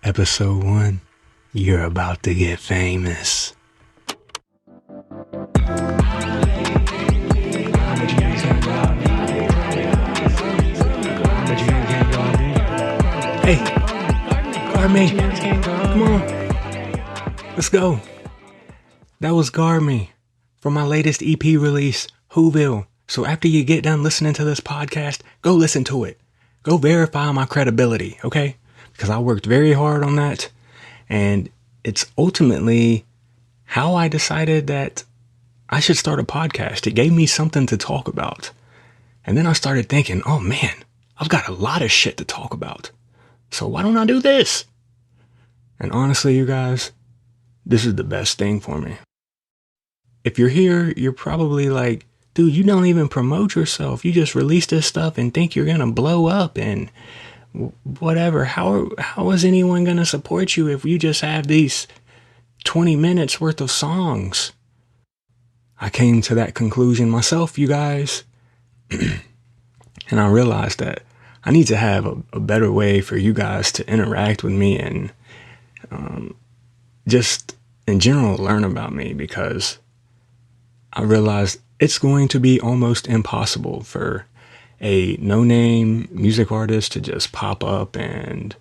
Episode 1, you're about to get famous. Hey, Garmy, come on, let's go. That was Garmy from my latest EP release, Whoville. So after you get done listening to this podcast, go listen to it. Go verify my credibility, okay? Because I worked very hard on that, and it's ultimately how I decided that I should start a podcast. It gave me something to talk about. And then I started thinking, oh man, I've got a lot of shit to talk about. So why don't I do this? And honestly, you guys, this is the best thing for me. If you're here, you're probably like, dude, you don't even promote yourself. You just release this stuff and think you're going to blow up and whatever. How is anyone going to support you if you just have these 20 minutes worth of songs? I came to that conclusion myself, you guys. And I realized that I need to have a better way for you guys to interact with me and just in general learn about me, because I realized it's going to be almost impossible for a no-name music artist to just pop up and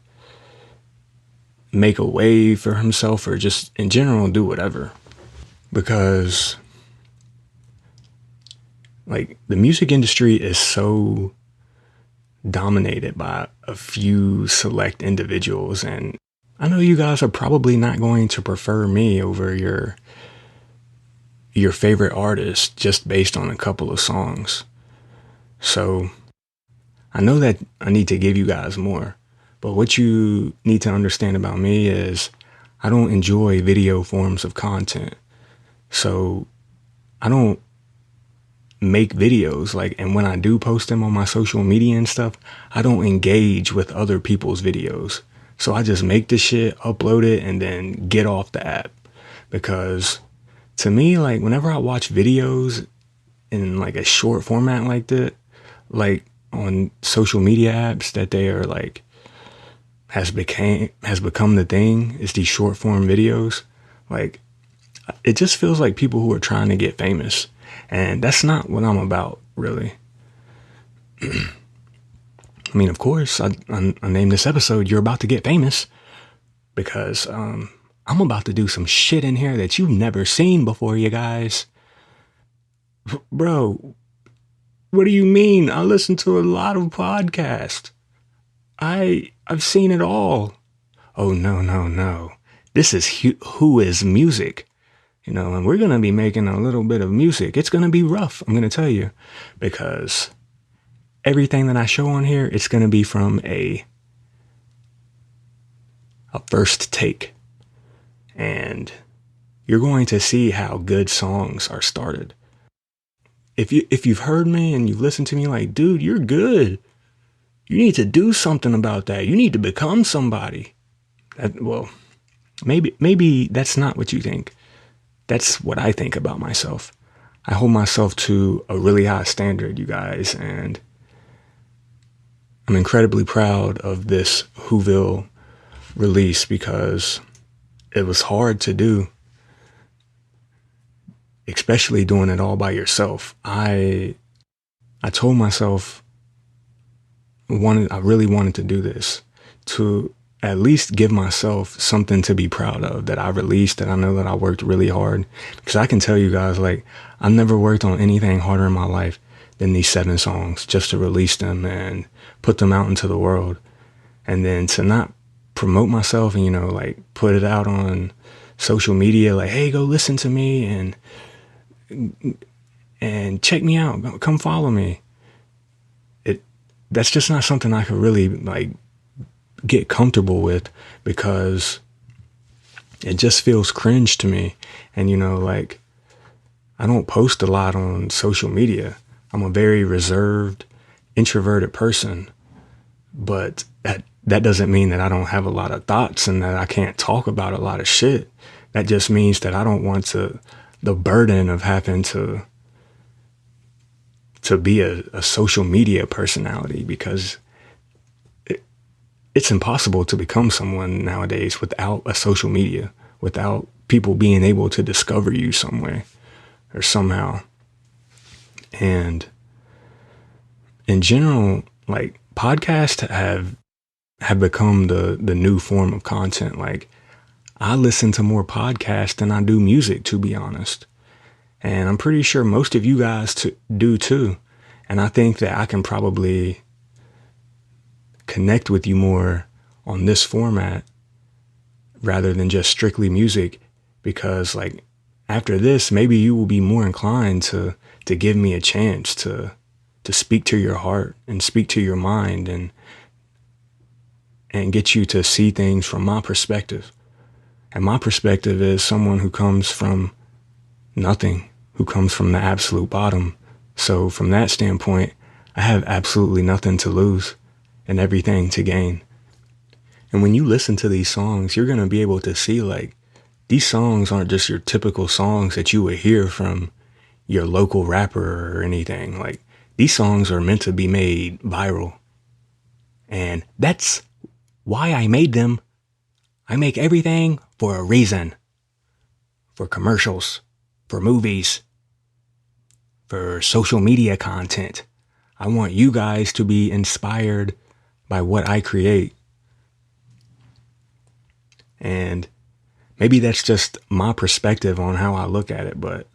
make a way for himself or just in general do whatever. Because like the music industry is so dominated by a few select individuals, and I know you guys are probably not going to prefer me over your favorite artist just based on a couple of songs. So I know that I need to give you guys more, but what you need to understand about me is I don't enjoy video forms of content. So I don't make videos and when I do post them on my social media and stuff, I don't engage with other people's videos. So I just make the shit, upload it, and then get off the app. Because to me, whenever I watch videos in a short format like that, on social media apps that they are has become the thing, is these short form videos. It just feels like people who are trying to get famous. And that's not what I'm about, really. I mean, of course, I named this episode, You're About to Get Famous, because I'm about to do some shit in here that you've never seen before, you guys. Bro, what do you mean? I listen to a lot of podcasts. I've seen it all. Oh, no. This is Who Is Music. And we're going to be making a little bit of music. It's going to be rough, I'm going to tell you, because everything that I show on here, it's going to be from a first take. And you're going to see how good songs are started. If you've heard me and you've listened to me dude, you're good. You need to do something about that. You need to become somebody. Maybe that's not what you think. That's what I think about myself. I hold myself to a really high standard, you guys, and I'm incredibly proud of this Whoville release because it was hard to do, especially doing it all by yourself. I told myself I really wanted to do this to at least give myself something to be proud of that I released, that I know that I worked really hard. Because I can tell you guys, I never worked on anything harder in my life than these 7 songs, just to release them and put them out into the world. And then to not promote myself and, put it out on social media, hey, go listen to me and check me out. Come follow me. That's just not something I could really, get comfortable with, because it just feels cringe to me. And I don't post a lot on social media. I'm a very reserved, introverted person, but that doesn't mean that I don't have a lot of thoughts and that I can't talk about a lot of shit. That just means that I don't want the burden of having to be a social media personality, because it's impossible to become someone nowadays without a social media, without people being able to discover you some way or somehow. And in general, like podcasts have become the new form of content. Like I listen to more podcasts than I do music, to be honest. And I'm pretty sure most of you guys do too. And I think that I can probably connect with you more on this format rather than just strictly music, because like after this, maybe you will be more inclined to give me a chance to speak to your heart and speak to your mind and get you to see things from my perspective. And my perspective is someone who comes from nothing, who comes from the absolute bottom. So from that standpoint, I have absolutely nothing to lose and everything to gain. And when you listen to these songs, you're going to be able to see like these songs aren't just your typical songs that you would hear from your local rapper or anything. Like these songs are meant to be made viral. And that's why I made them. I make everything for a reason. For commercials, for movies, for social media content. I want you guys to be inspired by what I create. And maybe that's just my perspective on how I look at it, but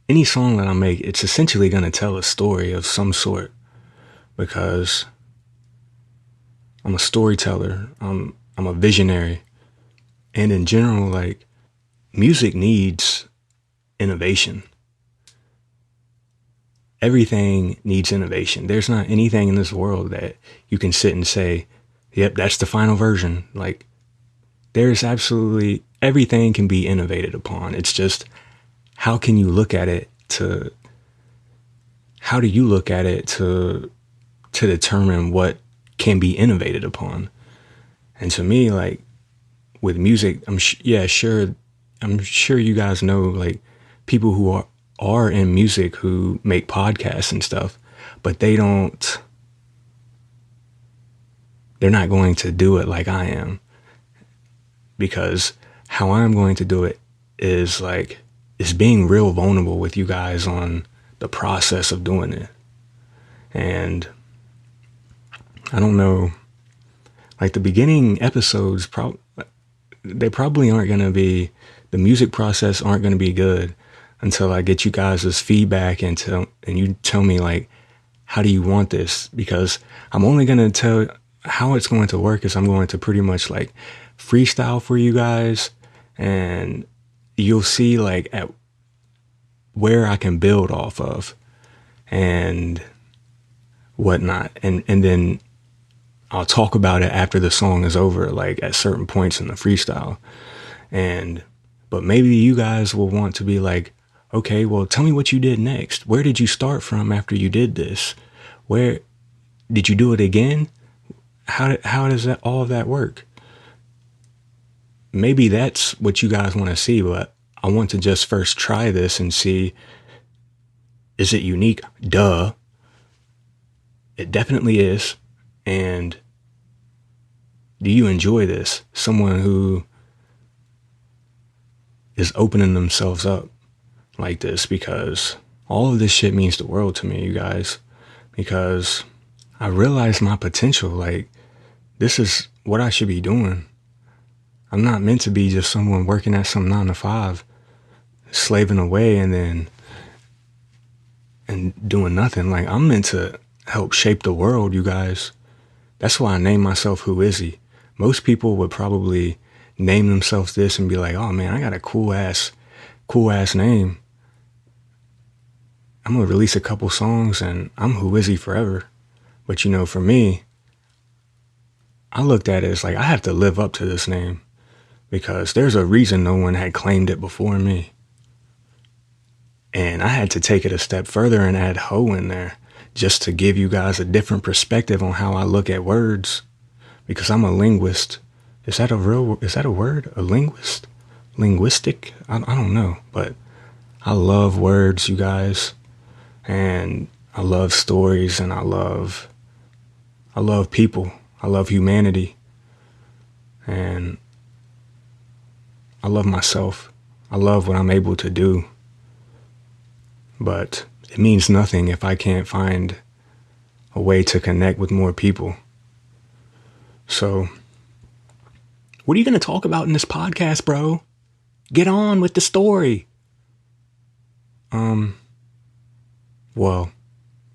any song that I make, it's essentially going to tell a story of some sort, because I'm a storyteller. I'm a visionary. And in general, like music needs innovation. Everything needs innovation. There's not anything in this world that you can sit and say, yep, that's the final version. Like there's absolutely everything can be innovated upon. It's just how can you look at it to determine what can be innovated upon. And to me, like with music, I'm sure you guys know like people who are in music who make podcasts and stuff, but they're not going to do it like I am, because how I'm going to do it is being real vulnerable with you guys on the process of doing it. And I don't know, like the beginning episodes, they probably aren't going to be, the music process aren't going to be good until I get you guys' feedback and you tell me like, how do you want this? Because I'm only going to tell how it's going to work is I'm going to pretty much like freestyle for you guys, and you'll see like at where I can build off of and whatnot. And then I'll talk about it after the song is over, like at certain points in the freestyle. But maybe you guys will want to be like, okay, well, tell me what you did next. Where did you start from after you did this? Where did you do it again? How does all of that work? Maybe that's what you guys want to see, but I want to just first try this and see, is it unique? Duh. It definitely is. And do you enjoy this? Someone who is opening themselves up like this, because all of this shit means the world to me, you guys, because I realize my potential. Like this is what I should be doing. I'm not meant to be just someone working at some 9-to-5, slaving away and doing nothing. Like I'm meant to help shape the world, you guys. That's why I named myself Who Is He? Most people would probably name themselves this and be like, oh man, I got a cool ass name. I'm going to release a couple songs and I'm Who Is He forever. But you know, for me, I looked at it as like, I have to live up to this name because there's a reason no one had claimed it before me. And I had to take it a step further and add ho in there just to give you guys a different perspective on how I look at words, because I'm a linguist. Is that a word? A linguist? Linguistic? I don't know, but I love words, you guys. And I love stories, and I love I love people. I love humanity. And I love myself. I love what I'm able to do. But it means nothing if I can't find a way to connect with more people. So, what are you going to talk about in this podcast, bro? Get on with the story. Well,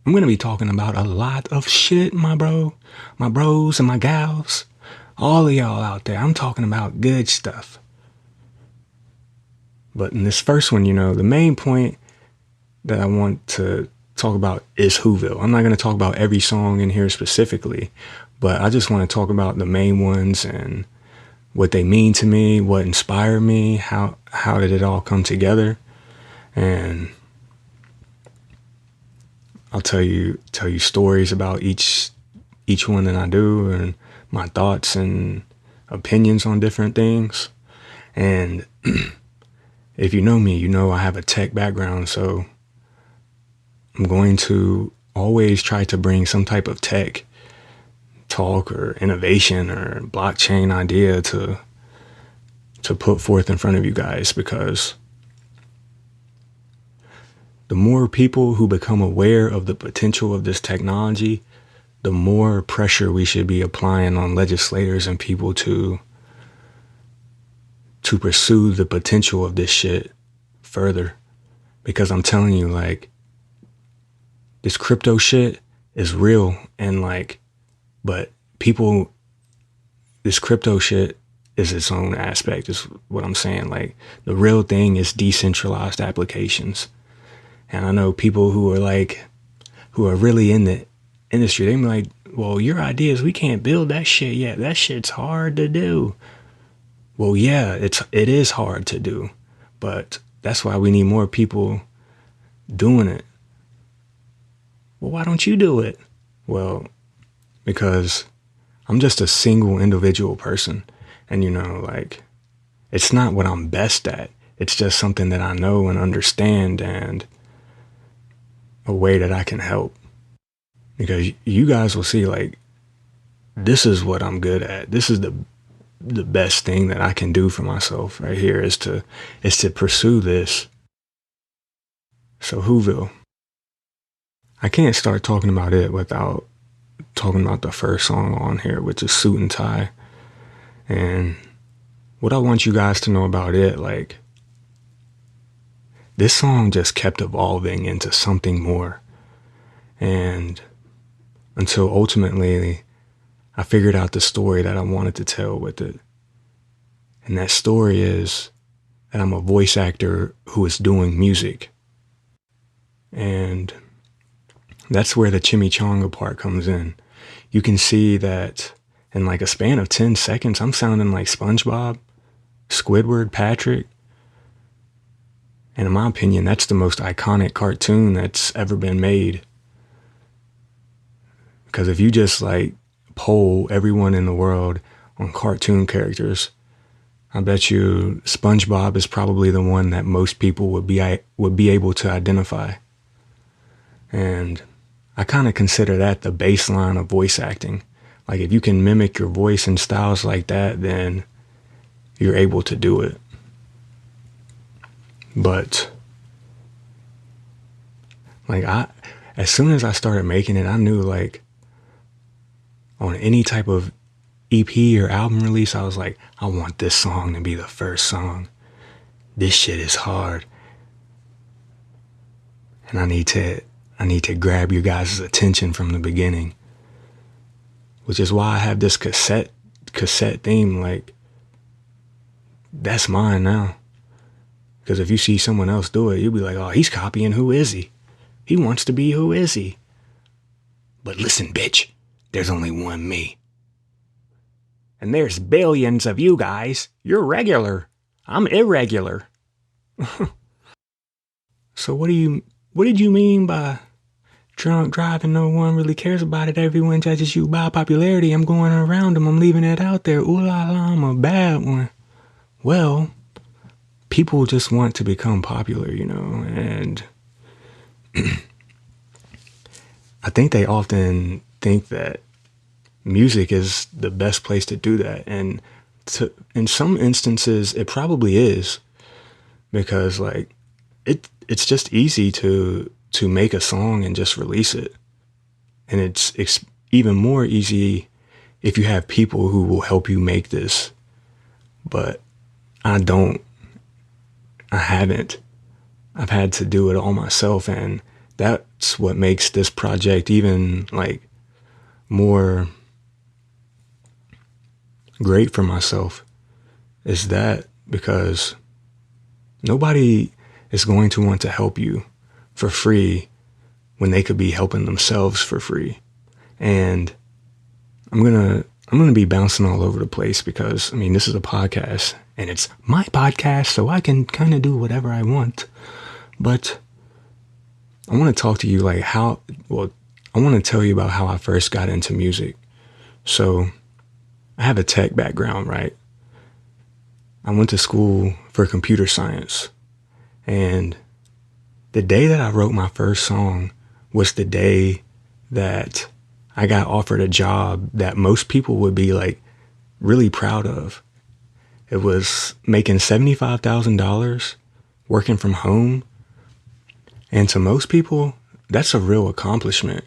I'm going to be talking about a lot of shit, my bros and my gals, all of y'all out there. I'm talking about good stuff. But in this first one, the main point that I want to talk about is Whoville. I'm not going to talk about every song in here specifically, but I just want to talk about the main ones and what they mean to me, what inspired me, how did it all come together. And I'll tell you stories about each one that I do and my thoughts and opinions on different things. And if you know me, you know I have a tech background, so I'm going to always try to bring some type of tech talk or innovation or blockchain idea to put forth in front of you guys, because the more people who become aware of the potential of this technology, the more pressure we should be applying on legislators and people to pursue the potential of this shit further. Because I'm telling you, this crypto shit is real, and but this crypto shit is its own aspect, is what I'm saying. The real thing is decentralized applications. And I know people who are really in the industry, they be like, well, your ideas, we can't build that shit yet. That shit's hard to do. Well, yeah, it is hard to do, but that's why we need more people doing it. Well, why don't you do it? Well, because I'm just a single individual person, and it's not what I'm best at. It's just something that I know and understand, and a way that I can help. Because you guys will see, this is what I'm good at. This is the best thing that I can do for myself right here, is to pursue this. So Whoville, I can't start talking about it without talking about the first song on here, which is Suit and Tie. And what I want you guys to know about it, this song just kept evolving into something more. And until ultimately I figured out the story that I wanted to tell with it. And that story is that I'm a voice actor who is doing music. And that's where the chimichanga part comes in. You can see that in a span of 10 seconds, I'm sounding like SpongeBob, Squidward, Patrick. And in my opinion, that's the most iconic cartoon that's ever been made. Because if you just poll everyone in the world on cartoon characters, I bet you SpongeBob is probably the one that most people would be able to identify. And I kind of consider that the baseline of voice acting. If you can mimic your voice in styles like that, then you're able to do it. But as soon as I started making it, I knew on any type of EP or album release, I was like, I want this song to be the first song. This shit is hard. And I need to grab you guys' attention from the beginning. Which is why I have this cassette theme, that's mine now. Because if you see someone else do it, you'll be like, oh, he's copying Who Is He? He wants to be Who Is He? But listen, bitch, there's only one me. And there's billions of you guys. You're regular. I'm irregular. So what did you mean by drunk driving? No one really cares about it. Everyone judges you by popularity. I'm going around them. I'm leaving it out there. Ooh la la, I'm a bad one. Well, people just want to become popular, and I think they often think that music is the best place to do that. And in some instances, it probably is, because like it's just easy to make a song and just release it. And it's even more easy if you have people who will help you make this. But I haven't. I've had to do it all myself, and that's what makes this project even like more great for myself, is that because nobody is going to want to help you for free when they could be helping themselves for free. And I'm going to be bouncing all over the place because, I mean, this is a podcast and it's my podcast, so I can kind of do whatever I want. But I want to talk to you like I want to tell you about how I first got into music. So I have a tech background, right? I went to school for computer science, and the day that I wrote my first song was the day that I got offered a job that most people would be like really proud of. It was making $75,000 working from home. And to most people, that's a real accomplishment,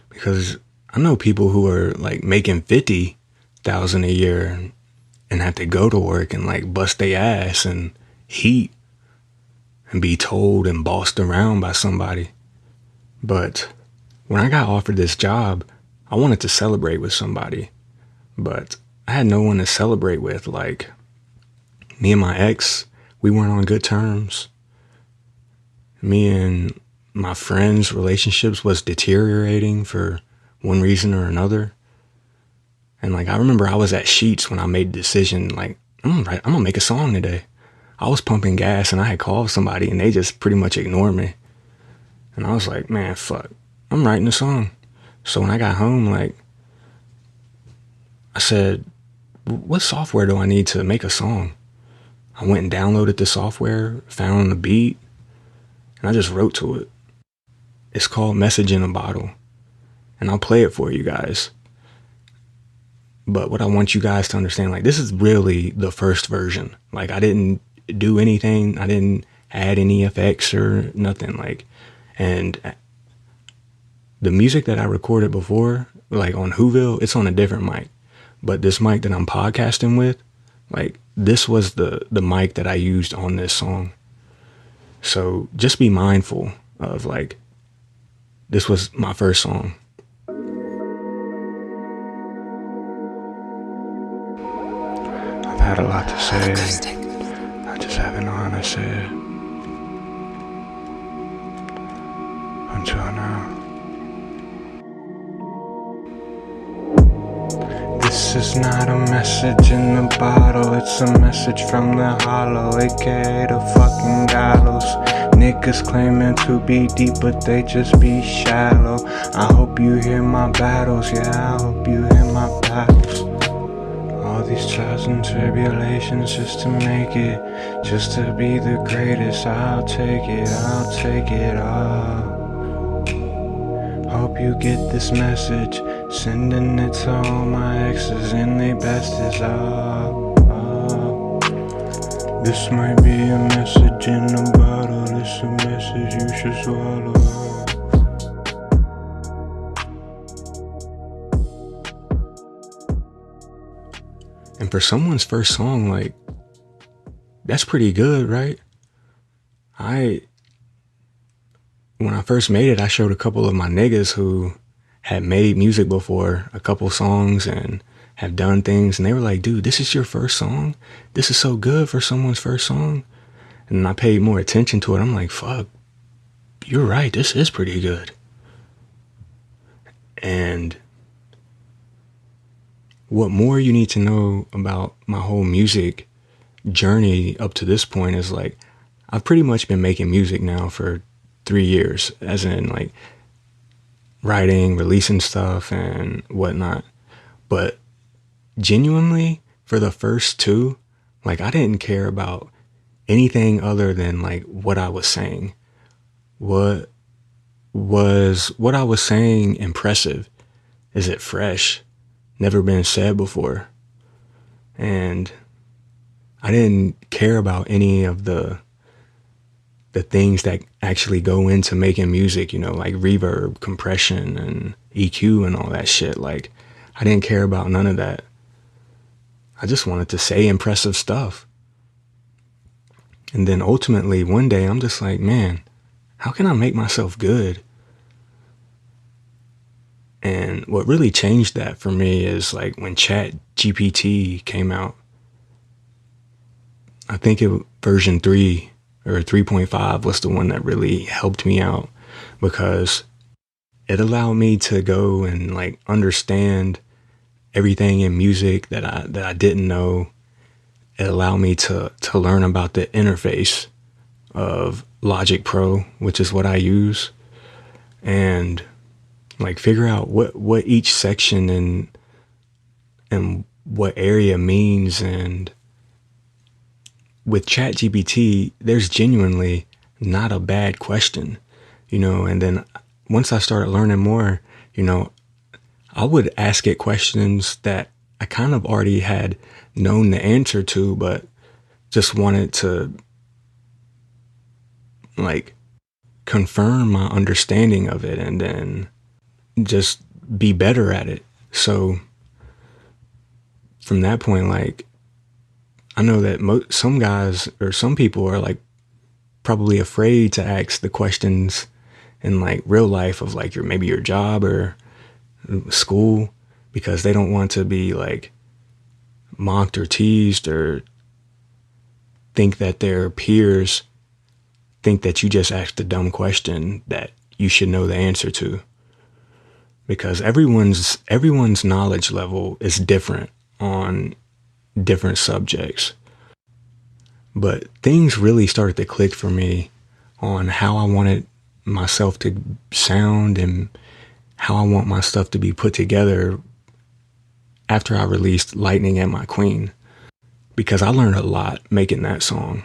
because I know people who are like making $50,000 a year and have to go to work and like bust their ass and heat and be told and bossed around by somebody. But when I got offered this job, I wanted to celebrate with somebody, but I had no one to celebrate with. Like, me and my ex, we weren't on good terms. Me and my friends' relationships was deteriorating for one reason or another. And like, I remember I was at Sheets when I made the decision, like, I'm gonna make a song today. I was pumping gas and I had called somebody and they just pretty much ignored me. And I was like, man, fuck, I'm writing a song. So when I got home, like, I said, what software do I need to make a song? I went and downloaded the software, found the beat, and I just wrote to it. It's called Message in a Bottle, and I'll play it for you guys. But what I want you guys to understand, like, this is really the first version. Like, I didn't do anything. I didn't add any effects or nothing. Like, and the music that I recorded before, like on Whoville, it's on a different mic. But this mic that I'm podcasting with, like, this was the mic that I used on this song. So just be mindful of, like, this was my first song. I've had a lot to say. I just haven't know how to say it. Until now. This is not a message in a bottle, it's a message from the hollow, aka the fucking gallows. Niggas claiming to be deep, but they just be shallow. I hope you hear my battles, yeah, I hope you hear my battles. All these trials and tribulations just to make it, just to be the greatest. I'll take it all. Hope you get this message, sending it to all my exes and they best is up. This might be a message in a bottle, it's a message you should swallow. And for someone's first song, like, that's pretty good, right? When I first made it, I showed a couple of my niggas who had made music before, a couple songs, and have done things, and they were like, dude, this is your first song? This is so good for someone's first song? And I paid more attention to it. I'm like, fuck, you're right, this is pretty good. And what more you need to know about my whole music journey up to this point is, like, I've pretty much been making music now for 3 years, as in like writing, releasing stuff and whatnot. But genuinely, for the first 2, like, I didn't care about anything other than like what I was saying. What I was saying impressive? Is it fresh? never been said before. And I didn't care about any of the things that actually go into making music, like reverb, compression, and EQ and all that shit. Like, I didn't care about none of that. I just wanted to say impressive stuff. And then ultimately, one day, I'm just like, man, how can I make myself good? And what really changed that for me is like when Chat GPT came out. I think version 3 or 3.5 was the one that really helped me out, because it allowed me to go and like understand everything in music that I didn't know. It allowed me to learn about the interface of Logic Pro, which is what I use, and like figure out what each section and what area means. And with ChatGPT, there's genuinely not a bad question, and then once I started learning more, I would ask it questions that I kind of already had known the answer to, but just wanted to like confirm my understanding of it and then just be better at it. So from that point, like, I know that some guys or some people are like probably afraid to ask the questions in like real life of like maybe your job or school, because they don't want to be like mocked or teased or think that their peers think that you just asked a dumb question that you should know the answer to, because everyone's knowledge level is different on different subjects. But things really started to click for me on how I wanted myself to sound and how I want my stuff to be put together after I released Lightning and My Queen, because I learned a lot making that song.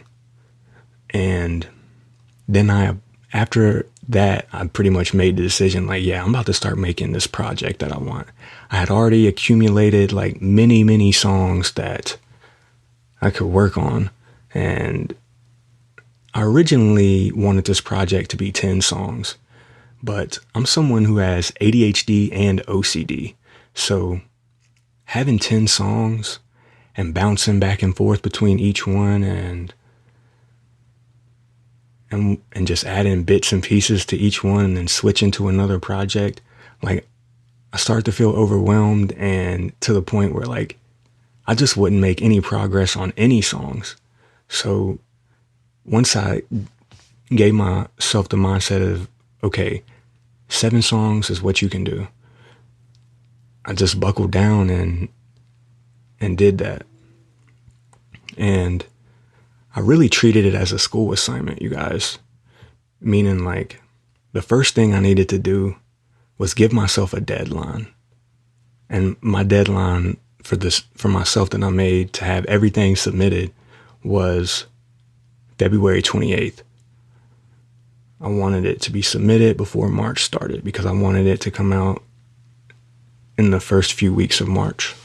And then after that, I pretty much made the decision, like, yeah, I'm about to start making this project that I want. I had already accumulated like many songs that I could work on. And I originally wanted this project to be 10 songs, but I'm someone who has ADHD and OCD. So having 10 songs and bouncing back and forth between each one and just adding bits and pieces to each one and then switching to another project, like, I started to feel overwhelmed, and to the point where like I just wouldn't make any progress on any songs. So once I gave myself the mindset of, okay, 7 songs is what you can do, I just buckled down and did that. And I really treated it as a school assignment, you guys. Meaning like the first thing I needed to do was give myself a deadline. And my deadline for myself that I made to have everything submitted was February 28th. I wanted it to be submitted before March started because I wanted it to come out in the first few weeks of March.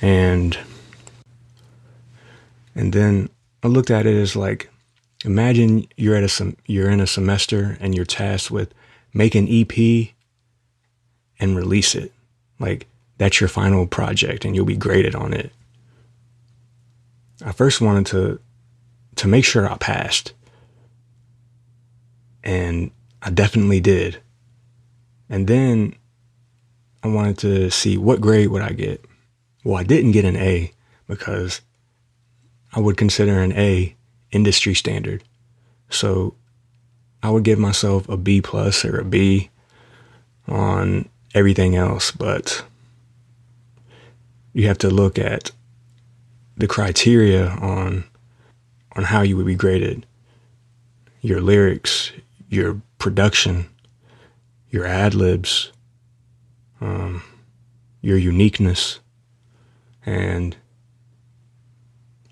And then I looked at it as like, imagine you're in a semester and you're tasked with make an EP and release it. Like, that's your final project and you'll be graded on it. I first wanted to make sure I passed. And I definitely did. And then I wanted to see what grade would I get. Well, I didn't get an A because I would consider an A industry standard. So I would give myself a B plus or a B on everything else. But you have to look at the criteria on how you would be graded. Your lyrics, your production, your ad-libs, your uniqueness. And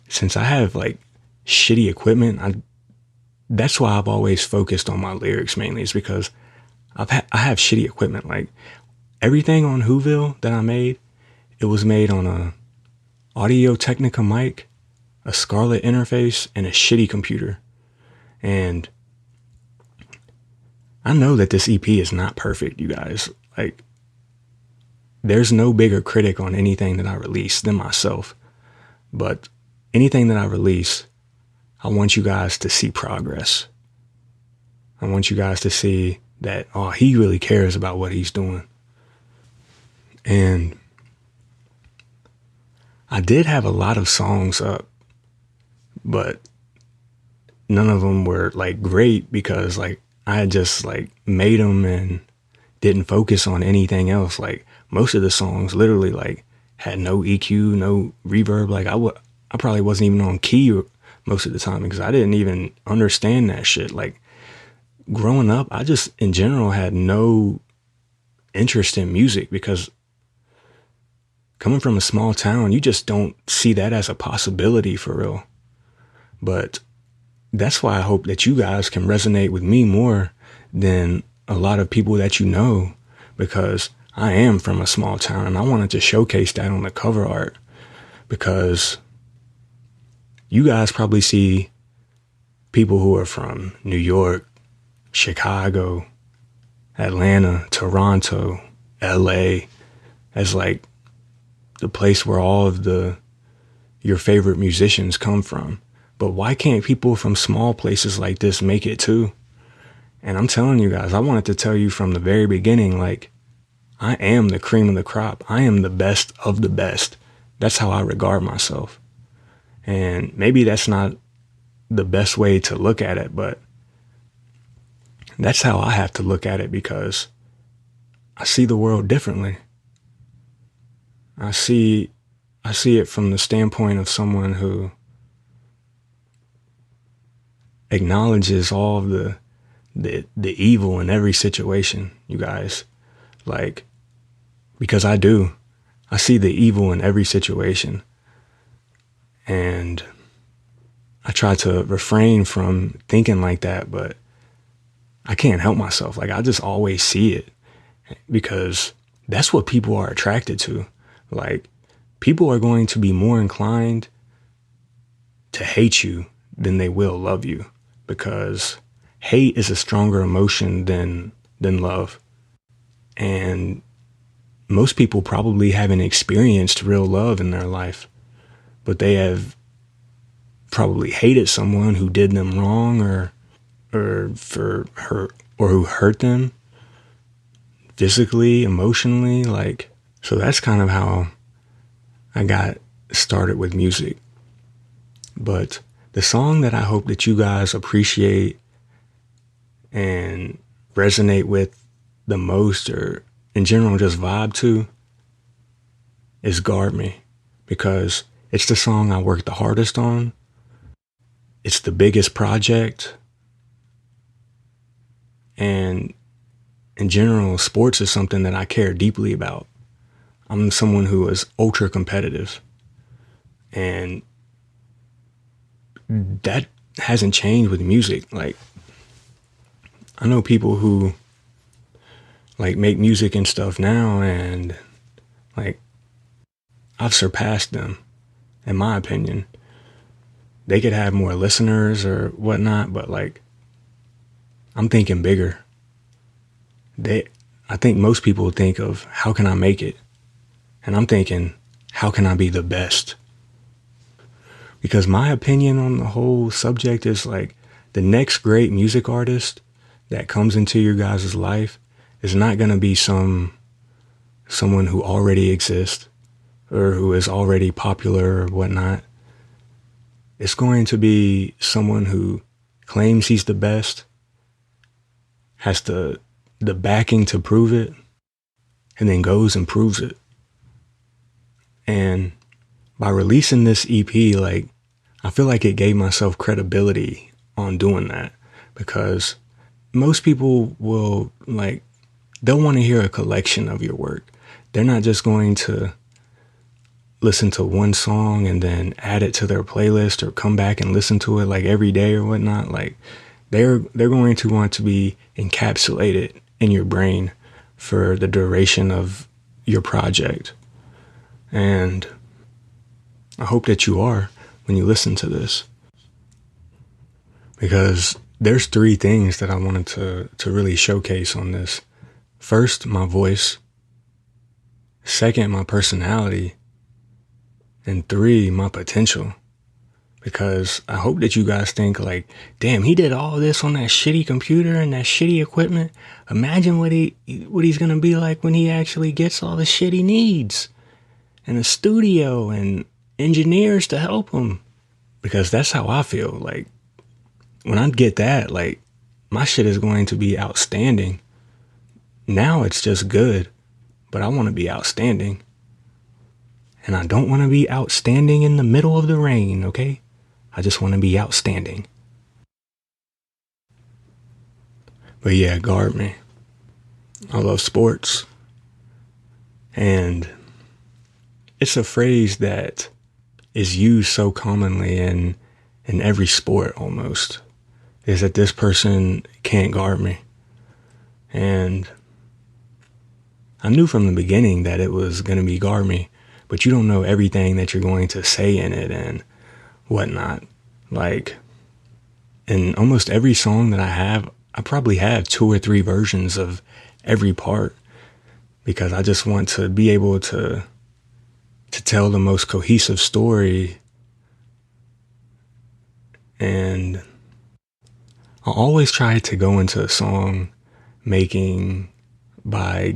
since I have like shitty equipment, that's why I've always focused on my lyrics mainly, is because I have shitty equipment. Like, everything on Whoville that I made It was made on a Audio Technica mic, a Scarlett interface, and a shitty computer. And I know that this EP is not perfect, you guys. Like, there's no bigger critic on anything that I release than myself. But anything that I release, I want you guys to see progress. I want you guys to see that, oh, he really cares about what he's doing. And I did have a lot of songs up, but none of them were like great because like I had just like made them and didn't focus on anything else. Like most of the songs literally like had no EQ, no reverb. Like I probably wasn't even on key most of the time because I didn't even understand that shit. Like growing up, I just in general had no interest in music because coming from a small town, you just don't see that as a possibility for real. But that's why I hope that you guys can resonate with me more than a lot of people that you know, because I am from a small town and I wanted to showcase that on the cover art because you guys probably see people who are from New York, Chicago, Atlanta, Toronto, LA as like the place where all of your favorite musicians come from. But why can't people from small places like this make it too? And I'm telling you guys, I wanted to tell you from the very beginning, like, I am the cream of the crop. I am the best of the best. That's how I regard myself. And maybe that's not the best way to look at it, but that's how I have to look at it because I see the world differently. I see it from the standpoint of someone who acknowledges all of the evil in every situation, you guys. Like, because I do. I see the evil in every situation. And I try to refrain from thinking like that, but I can't help myself. Like, I just always see it because that's what people are attracted to. Like, people are going to be more inclined to hate you than they will love you because hate is a stronger emotion than love. And most people probably haven't experienced real love in their life, but they have probably hated someone who did them wrong or who hurt them physically, emotionally. Like, so that's kind of how I got started with music. But the song that I hope that you guys appreciate and resonate with the most, or in general just vibe to, is Guard Me, because it's the song I worked the hardest on. It's the biggest project. And in general, sports is something that I care deeply about. I'm someone who is ultra competitive. And that hasn't changed with music. Like, I know people who like make music and stuff now, and like I've surpassed them, in my opinion. They could have more listeners or whatnot, but like I'm thinking bigger. I think most people think of how can I make it? And I'm thinking, how can I be the best? Because my opinion on the whole subject is like the next great music artist that comes into your guys' life is not going to be someone who already exists or who is already popular or whatnot. It's going to be someone who claims he's the best, has the backing to prove it, and then goes and proves it. And by releasing this EP, like, I feel like it gave myself credibility on doing that, because most people will like, they'll want to hear a collection of your work. They're not just going to listen to one song and then add it to their playlist or come back and listen to it like every day or whatnot. Like, they're going to want to be encapsulated in your brain for the duration of your project. And I hope that you are when you listen to this, because there's three things that I wanted to really showcase on this. First, my voice. Second, my personality. And three, my potential. Because I hope that you guys think like, damn, he did all this on that shitty computer and that shitty equipment. Imagine what he's going to be like when he actually gets all the shit he needs and a studio and engineers to help him. Because that's how I feel. Like, when I get that, like, my shit is going to be outstanding. Now it's just good, but I want to be outstanding. And I don't want to be outstanding in the middle of the rain, okay? I just want to be outstanding. But yeah, guard me. I love sports. And it's a phrase that is used so commonly in every sport almost, is that this person can't guard me. And I knew from the beginning that it was going to be guard me, but you don't know everything that you're going to say in it and whatnot. Like, in almost every song that I have, I probably have 2 or 3 versions of every part, because I just want to be able to tell the most cohesive story. And I always try to go into a song making by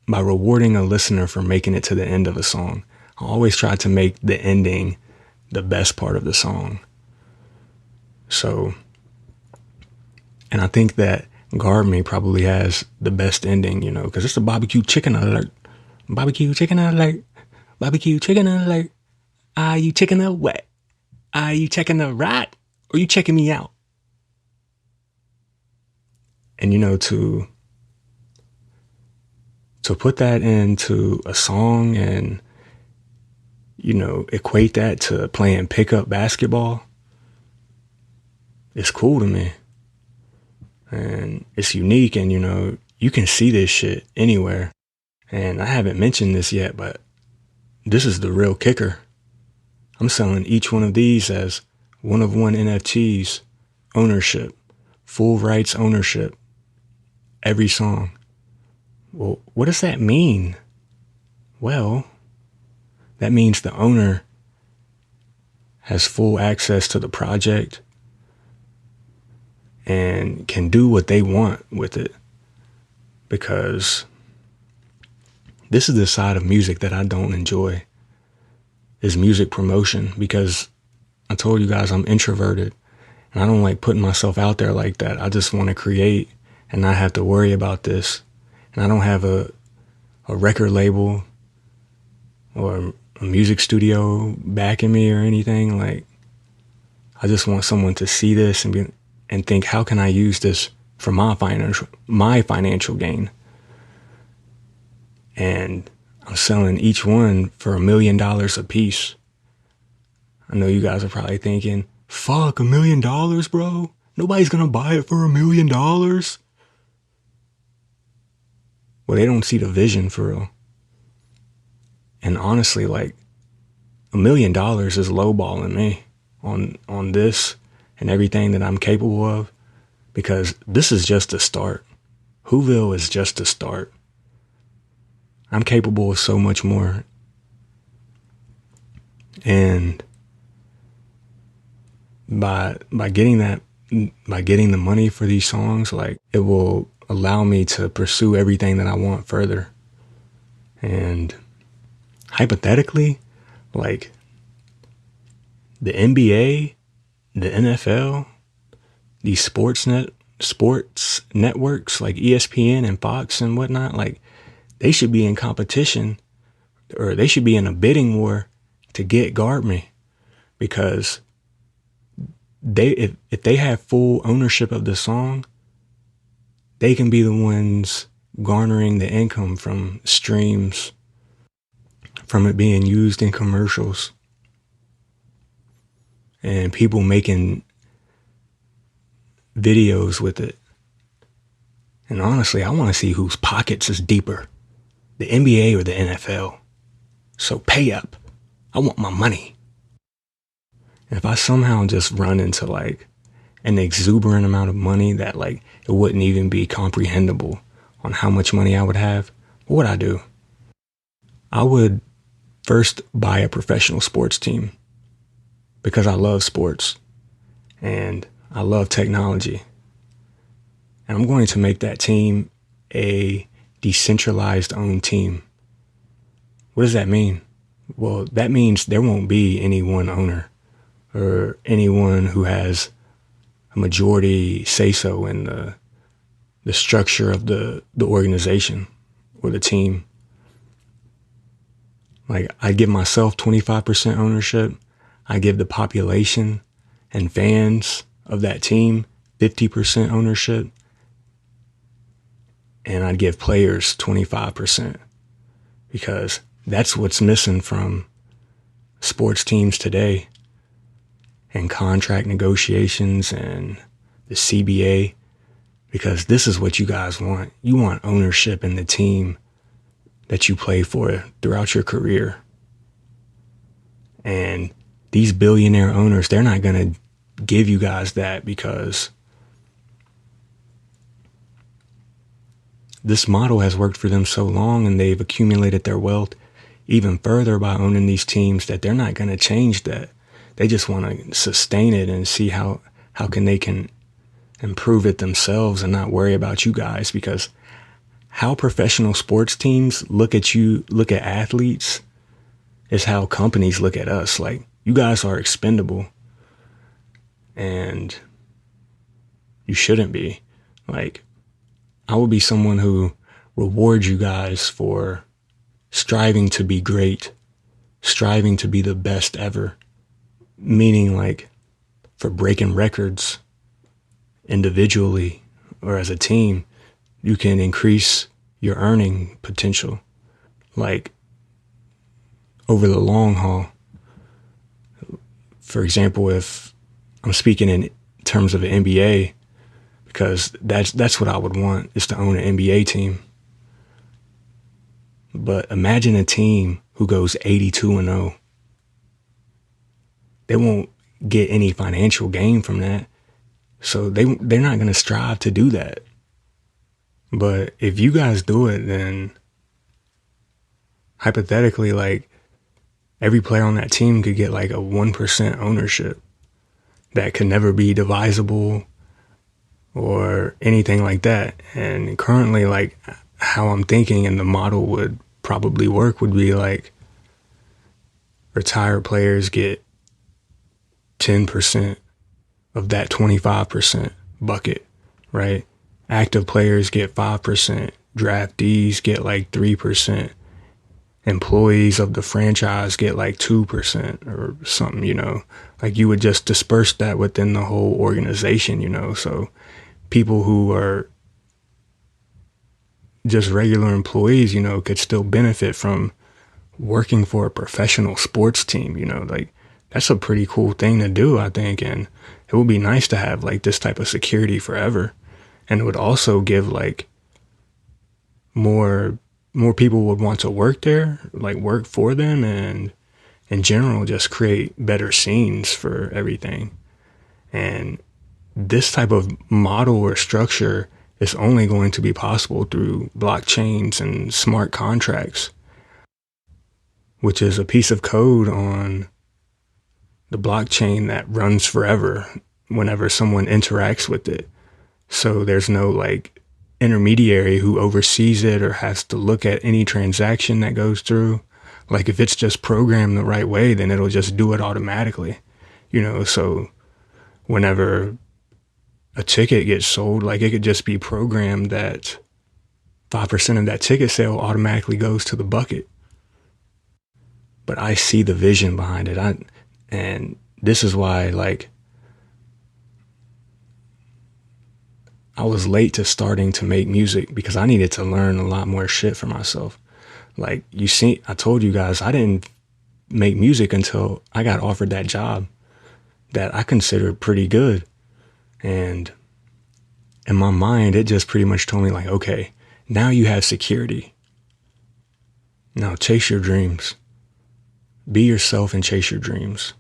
rewarding a listener for making it to the end of a song. I always try to make the ending the best part of the song. So, and I think that Guard Me probably has the best ending, you know, because it's a barbecue chicken alert. Barbecue chicken alert. Barbecue chicken alert. Are you checking the what? Are you checking the right? Or you checking me out? And, you know, to put that into a song and, you know, equate that to playing pickup basketball, it's cool to me. And it's unique, and, you know, you can see this shit anywhere. And I haven't mentioned this yet, but this is the real kicker. I'm selling each one of these as one of one NFTs, ownership, full rights ownership, every song. Well, what does that mean? Well, that means the owner has full access to the project and can do what they want with it. Because this is the side of music that I don't enjoy, is music promotion. Because I told you guys I'm introverted and I don't like putting myself out there like that. I just want to create and not have to worry about this. And I don't have a record label or a music studio backing me or anything. Like, I just want someone to see this and think, how can I use this for my financial gain? And I'm selling each one for $1 million a piece. I know you guys are probably thinking, fuck, $1 million, bro? Nobody's gonna buy it for $1 million. Well, they don't see the vision for real. And honestly, like, $1 million is lowballing me on this and everything that I'm capable of, because this is just a start. Whoville is just a start. I'm capable of so much more. And by getting the money for these songs, like, it will allow me to pursue everything that I want further. And hypothetically, like, the NBA, the NFL, these sports networks like ESPN and Fox and whatnot, like, they should be in competition, or they should be in a bidding war to get Guard Me, because if they have full ownership of the song, they can be the ones garnering the income from streams, from it being used in commercials, and people making videos with it. And honestly, I want to see whose pockets is deeper, the NBA or the NFL. So pay up. I want my money. And if I somehow just run into like an exuberant amount of money that like it wouldn't even be comprehensible on how much money I would have, what would I do? I would first buy a professional sports team because I love sports and I love technology. And I'm going to make that team a decentralized owned team. What does that mean? Well, that means there won't be any one owner or anyone who has a majority say so in the structure of the organization or the team. Like I give myself 25% ownership. I give the population and fans of that team 50% ownership. And I'd give players 25% because that's what's missing from sports teams today and contract negotiations and the CBA, because this is what you guys want. You want ownership in the team that you play for throughout your career. And these billionaire owners, they're not going to give you guys that because this model has worked for them so long and they've accumulated their wealth even further by owning these teams that they're not going to change that. They just want to sustain it and see how they can improve it themselves and not worry about you guys, because how professional sports teams look at athletes is how companies look at us. Like, you guys are expendable and you shouldn't be. Like, I will be someone who rewards you guys for striving to be great, striving to be the best ever, meaning like for breaking records individually or as a team. You can increase your earning potential, like over the long haul. For example, if I'm speaking in terms of an NBA, because that's what I would want, is to own an NBA team. But imagine a team who goes 82-0. They won't get any financial gain from that. So they're not going to strive to do that. But if you guys do it, then hypothetically, like, every player on that team could get like a 1% ownership that could never be divisible or anything like that. And currently, like, how I'm thinking and the model would probably work would be like retired players get 10% of that 25% bucket, right? Active players get 5%. Draftees get like 3%. Employees of the franchise get like 2% or something, you know. Like, you would just disperse that within the whole organization, you know. So people who are just regular employees, you know, could still benefit from working for a professional sports team, you know. Like, that's a pretty cool thing to do, I think. And it would be nice to have like this type of security forever. And it would also give like more people would want to work there, like work for them, and in general just create better scenes for everything. And this type of model or structure is only going to be possible through blockchains and smart contracts, which is a piece of code on the blockchain that runs forever whenever someone interacts with it. So there's no like intermediary who oversees it or has to look at any transaction that goes through. Like, if it's just programmed the right way, then it'll just do it automatically, you know. So whenever a ticket gets sold, like, it could just be programmed that 5% of that ticket sale automatically goes to the bucket. But I see the vision behind it. And this is why, like, I was late to starting to make music, because I needed to learn a lot more shit for myself. Like, you see, I told you guys, I didn't make music until I got offered that job that I considered pretty good. And in my mind, it just pretty much told me, like, okay, now you have security. Now chase your dreams. Be yourself and chase your dreams.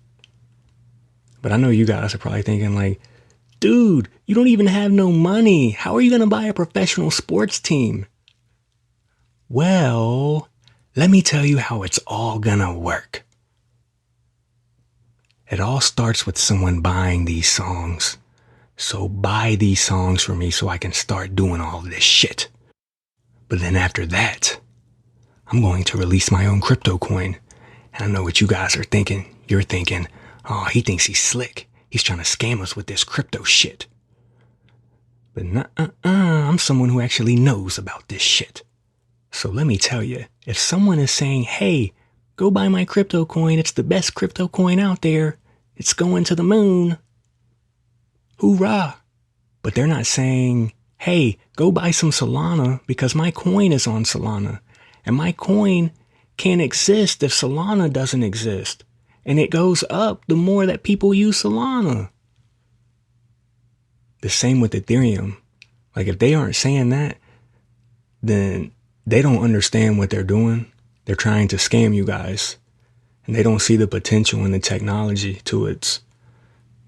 But I know you guys are probably thinking like, dude, you don't even have no money. How are you going to buy a professional sports team? Well, let me tell you how it's all going to work. It all starts with someone buying these songs. So buy these songs for me so I can start doing all this shit. But then after that, I'm going to release my own crypto coin. And I know what you guys are thinking. You're thinking, oh, he thinks he's slick. He's trying to scam us with this crypto shit. But I'm someone who actually knows about this shit. So let me tell you, if someone is saying, hey, go buy my crypto coin, it's the best crypto coin out there, it's going to the moon, hoorah. But they're not saying, hey, go buy some Solana because my coin is on Solana. And my coin can't exist if Solana doesn't exist. And it goes up the more that people use Solana. The same with Ethereum. Like if they aren't saying that, then they don't understand what they're doing. They're trying to scam you guys. And they don't see the potential in the technology to its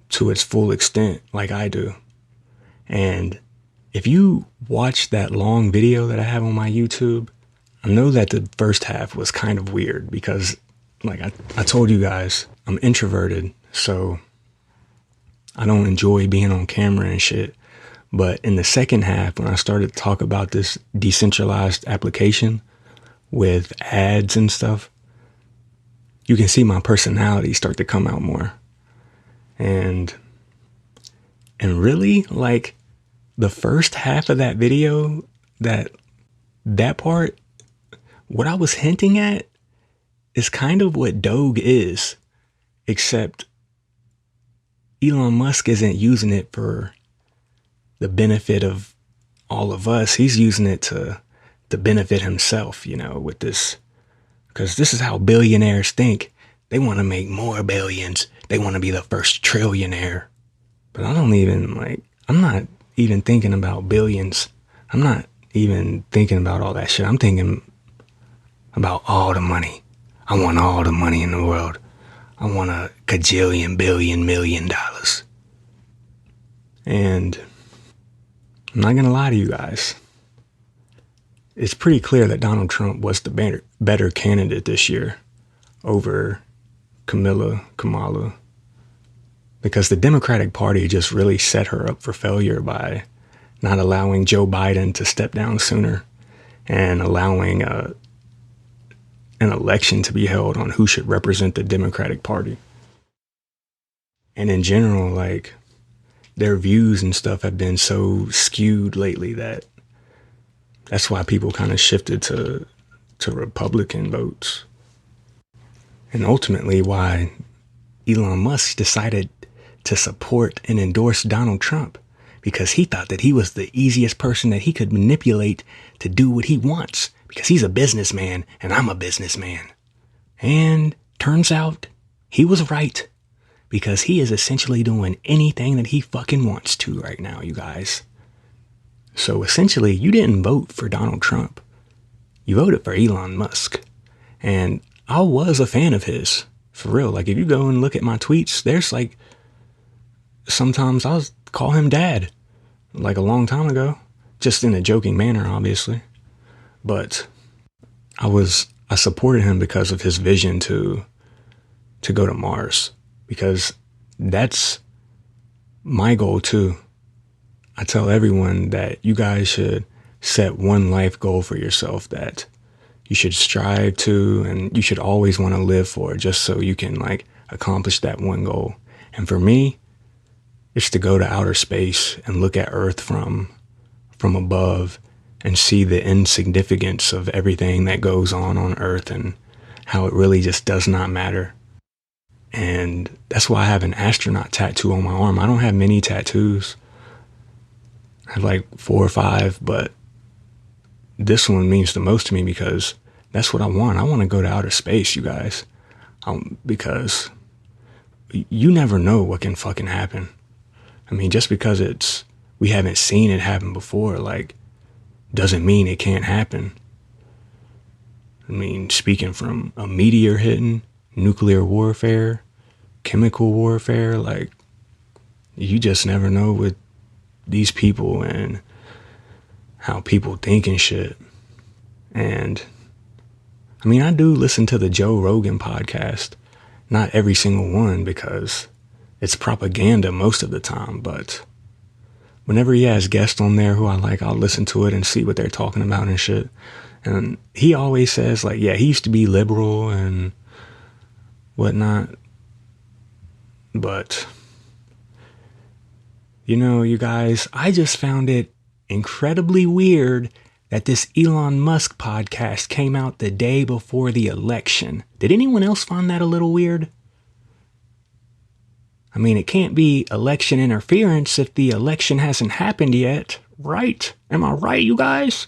full extent like I do. And if you watch that long video that I have on my YouTube, I know that the first half was kind of weird because like I told you guys, I'm introverted, so I don't enjoy being on camera and shit. But in the second half, when I started to talk about this decentralized application with ads and stuff, you can see my personality start to come out more. And really, like the first half of that video, that part, what I was hinting at is kind of what Doge is, except Elon Musk isn't using it for the benefit of all of us. He's using it to benefit himself, you know, with this, because this is how billionaires think. They want to make more billions. They want to be the first trillionaire. But I'm not even thinking about billions. I'm not even thinking about all that shit. I'm thinking about all the money. I want all the money in the world. I want a kajillion, billion, $1 million. And I'm not going to lie to you guys. It's pretty clear that Donald Trump was the better candidate this year over Kamala, because the Democratic Party just really set her up for failure by not allowing Joe Biden to step down sooner and allowing an election to be held on who should represent the Democratic Party. And in general, like, their views and stuff have been so skewed lately that's why people kind of shifted to Republican votes. And ultimately why Elon Musk decided to support and endorse Donald Trump, because he thought that he was the easiest person that he could manipulate to do what he wants, because he's a businessman and I'm a businessman. And turns out he was right, because he is essentially doing anything that he fucking wants to right now, you guys. So essentially, you didn't vote for Donald Trump. You voted for Elon Musk. And I was a fan of his, for real. Like, if you go and look at my tweets, there's like, sometimes I'll call him dad, like a long time ago, just in a joking manner, obviously. But I supported him because of his vision to go to Mars, because that's my goal too. I tell everyone that you guys should set one life goal for yourself that you should strive to, and you should always want to live for, just so you can like accomplish that one goal. And for me, it's to go to outer space and look at Earth from above and see the insignificance of everything that goes on Earth and how it really just does not matter. And that's why I have an astronaut tattoo on my arm. I don't have many tattoos. I have like 4 or 5, but this one means the most to me because that's what I want. I want to go to outer space, you guys. Because you never know what can fucking happen. I mean, just because we haven't seen it happen before, like, doesn't mean it can't happen. I mean, speaking from a meteor hitting, nuclear warfare, chemical warfare. Like, you just never know with these people and how people think and shit. And I mean, I do listen to the Joe Rogan podcast. Not every single one, because it's propaganda most of the time. But whenever he has guests on there who I like, I'll listen to it and see what they're talking about and shit. And he always says, like, yeah, he used to be liberal and whatnot. But, you know, you guys, I just found it incredibly weird that this Elon Musk podcast came out the day before the election. Did anyone else find that a little weird? I mean, it can't be election interference if the election hasn't happened yet, right? Am I right, you guys?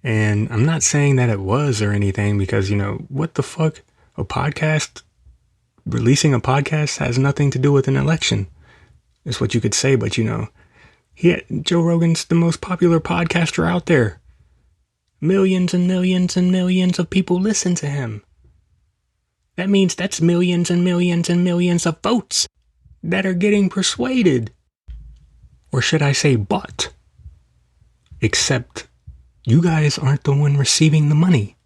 And I'm not saying that it was or anything, because, you know, what the fuck? Releasing a podcast has nothing to do with an election, is what you could say. But, you know, Joe Rogan's the most popular podcaster out there. Millions and millions and millions of people listen to him. That means that's millions and millions and millions of votes that are getting persuaded. Or should I say bought? Except you guys aren't the one receiving the money.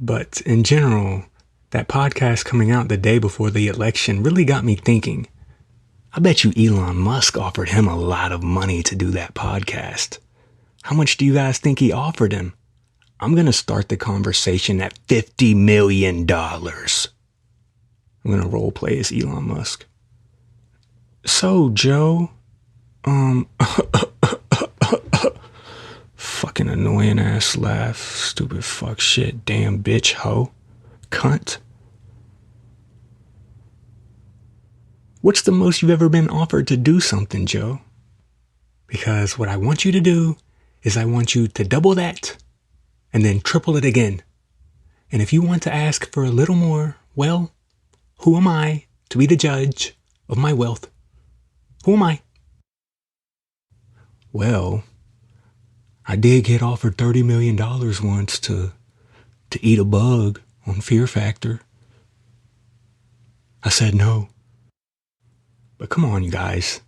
But in general, that podcast coming out the day before the election really got me thinking. I bet you Elon Musk offered him a lot of money to do that podcast. How much do you guys think he offered him? I'm going to start the conversation at $50 million. I'm going to role play as Elon Musk. So, Joe, fucking annoying ass laugh, stupid fuck shit, damn bitch, hoe, cunt. What's the most you've ever been offered to do something, Joe? Because what I want you to do is I want you to double that and then triple it again. And if you want to ask for a little more, well, who am I to be the judge of my wealth? Who am I? Well, I did get offered $30 million once to eat a bug on Fear Factor. I said no. But come on, you guys.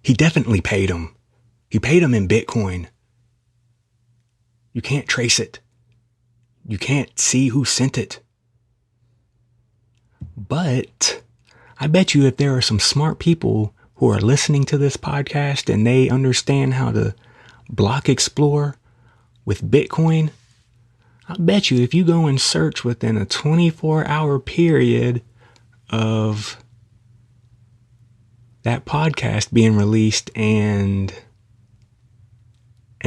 He definitely paid him. He paid him in Bitcoin. You can't trace it. You can't see who sent it. But I bet you if there are some smart people who are listening to this podcast and they understand how to block explore with Bitcoin, I bet you if you go and search within a 24-hour period of that podcast being released and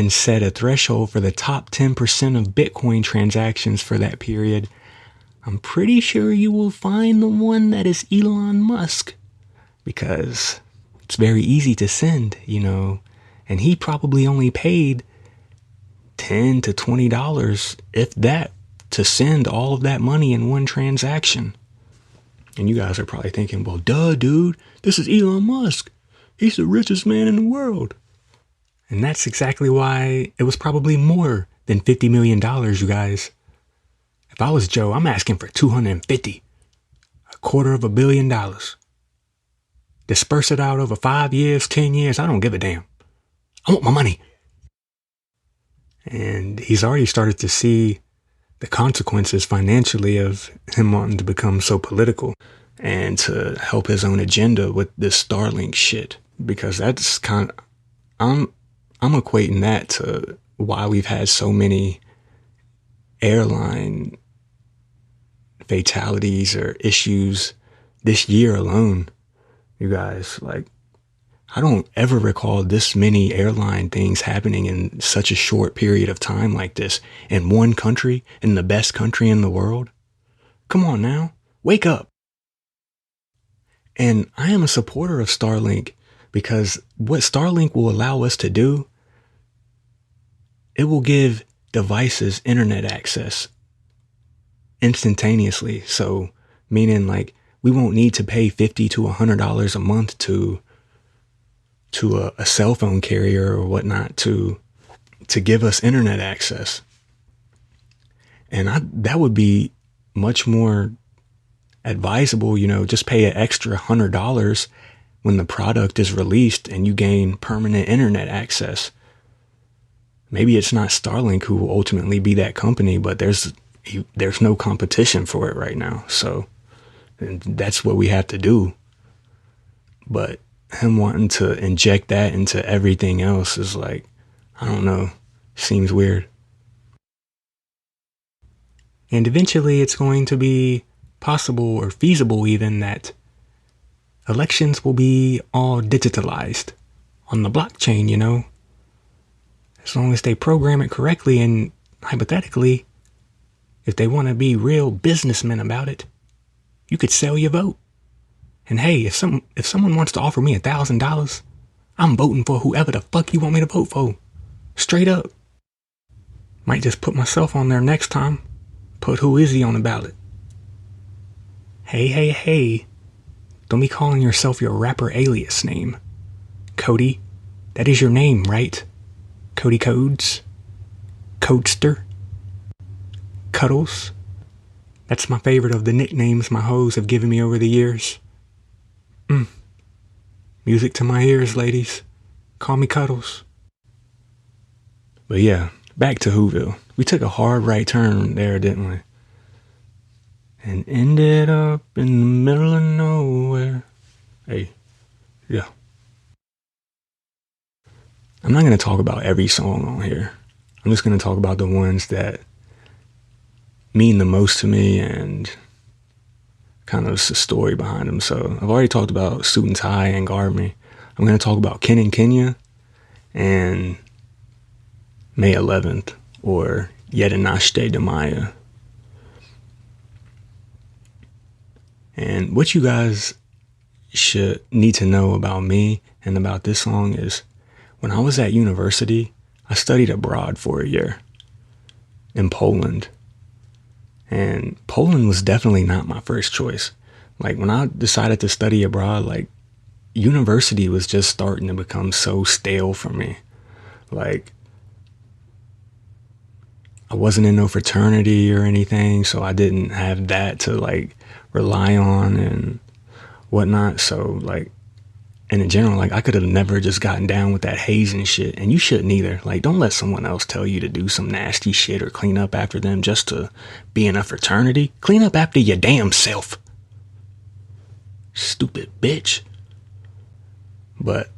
set a threshold for the top 10% of Bitcoin transactions for that period, I'm pretty sure you will find the one that is Elon Musk, because it's very easy to send, you know, and he probably only paid $10 to $20, if that, to send all of that money in one transaction. And you guys are probably thinking, well, duh, dude, this is Elon Musk. He's the richest man in the world. And that's exactly why it was probably more than $50 million, you guys. If I was Joe, I'm asking for 250, $250 million. Disperse it out over 5 years, 10 years. I don't give a damn. I want my money. And he's already started to see the consequences financially of him wanting to become so political and to help his own agenda with this Starlink shit. Because that's kind of, I'm equating that to why we've had so many airline fatalities or issues this year alone. You guys, like, I don't ever recall this many airline things happening in such a short period of time like this in one country, in the best country in the world. Come on now, wake up. And I am a supporter of Starlink, because what Starlink will allow us to do, it will give devices internet access instantaneously. So meaning, like, we won't need to pay $50 to $100 a month to a cell phone carrier or whatnot to give us internet access. And that would be much more advisable, just pay an extra $100 when the product is released and you gain permanent internet access. Maybe it's not Starlink who will ultimately be that company, but there's no competition for it right now. So that's what we have to do. But him wanting to inject that into everything else is like, I don't know, seems weird. And eventually it's going to be possible or feasible even that elections will be all digitalized on the blockchain, as long as they program it correctly. And hypothetically, if they want to be real businessmen about it, you could sell your vote. And hey, if someone wants to offer me $1,000, I'm voting for whoever the fuck you want me to vote for. Straight up. Might just put myself on there next time. Put Who Is He on the ballot. Hey. Don't be calling yourself your rapper alias name. Cody, that is your name, right? Cody Codes? Codester? Cuddles? That's my favorite of the nicknames my hoes have given me over the years. Music to my ears, ladies. Call me Cuddles. But yeah, back to Whoville. We took a hard right turn there, didn't we? And ended up in the middle of nowhere. Hey, yeah. I'm not going to talk about every song on here. I'm just going to talk about the ones that mean the most to me and kind of the story behind them. So I've already talked about Suit and Tie and Guard Me. I'm going to talk about Ken and Kenya and May 11th or Yedinashte Demaya. And what you guys should need to know about me and about this song is when I was at university, I studied abroad for a year in Poland. And Poland was definitely not my first choice. Like when I decided to study abroad, like university was just starting to become so stale for me. Like I wasn't in no fraternity or anything, so I didn't have that to like rely on and whatnot. So like, and in general, like I could have never just gotten down with that hazing shit, and you shouldn't either. Like, don't let someone else tell you to do some nasty shit or clean up after them just to be in a fraternity. Clean up after your damn self. Stupid bitch. But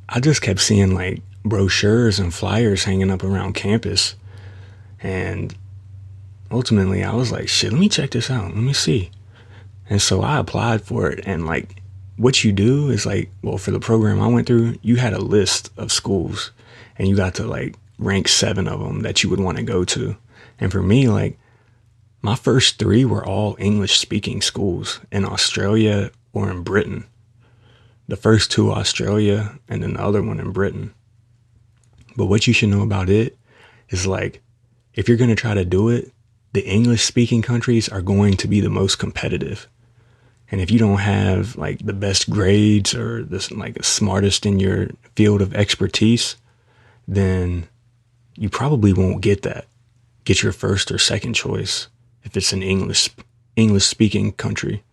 I just kept seeing like brochures and flyers hanging up around campus, and ultimately I was like, shit, let me check this out. Let me see. And so I applied for it, and like, what you do is like, well, for the program I went through, you had a list of schools and you got to like rank 7 of them that you would want to go to. And for me, like my first 3 were all English speaking schools in Australia or in Britain. The first 2 Australia and then the other one in Britain. But what you should know about it is like, if you're going to try to do it, the English speaking countries are going to be the most competitive. And if you don't have like the best grades or the like smartest in your field of expertise, then you probably won't get your first or second choice if it's an English speaking country.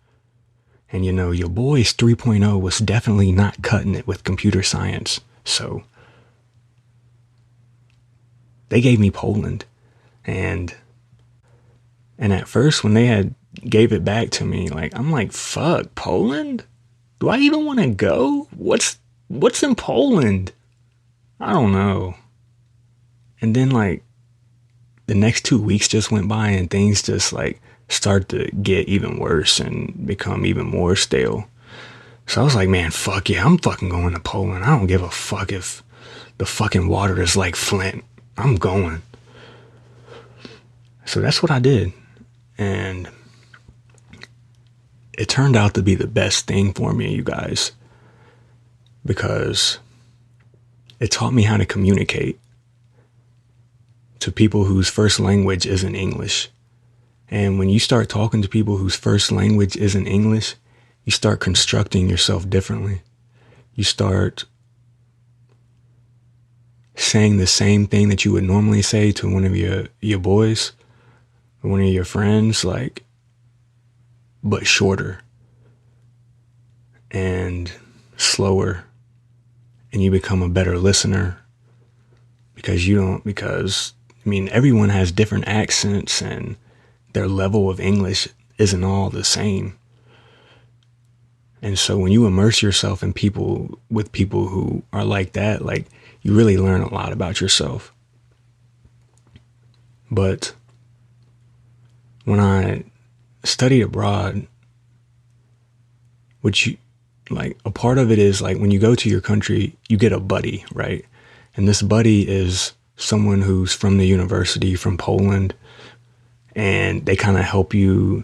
And your boy's 3.0 was definitely not cutting it with computer science. So they gave me Poland. And at first when they gave it back to me, like, I'm like, fuck, Poland? Do I even want to go? What's in Poland? I don't know. And then like the next 2 weeks just went by and things just like start to get even worse and become even more stale. So I was like, man, fuck yeah, I'm fucking going to Poland. I don't give a fuck if the fucking water is like Flint. I'm going. So that's what I did. And it turned out to be the best thing for me, you guys, because it taught me how to communicate to people whose first language isn't English. And when you start talking to people whose first language isn't English, you start constructing yourself differently. You start saying the same thing that you would normally say to one of your boys or one of your friends, like, but shorter and slower, and you become a better listener because I mean, everyone has different accents and their level of English isn't all the same. And so when you immerse yourself in people who are like that, like, you really learn a lot about yourself. But when I studied abroad, like, a part of it is like when you go to your country, you get a buddy, right? And this buddy is someone who's from the university, from Poland, and they kind of help you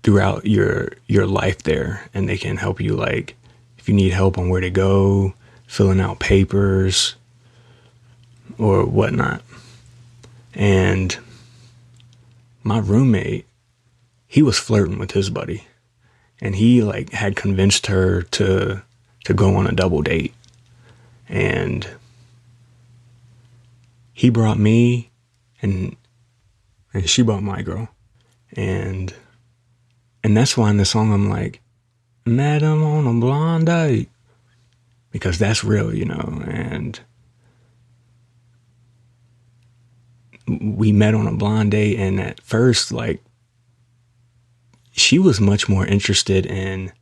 throughout your life there. And they can help you, like, if you need help on where to go, filling out papers or whatnot. And my roommate, he was flirting with his buddy, and he, like, had convinced her to go on a double date. And he brought me, and she brought my girl. And that's why in the song I'm like, met him on a blind date, because that's real, you know. And we met on a blind date, and at first, like, she was much more interested in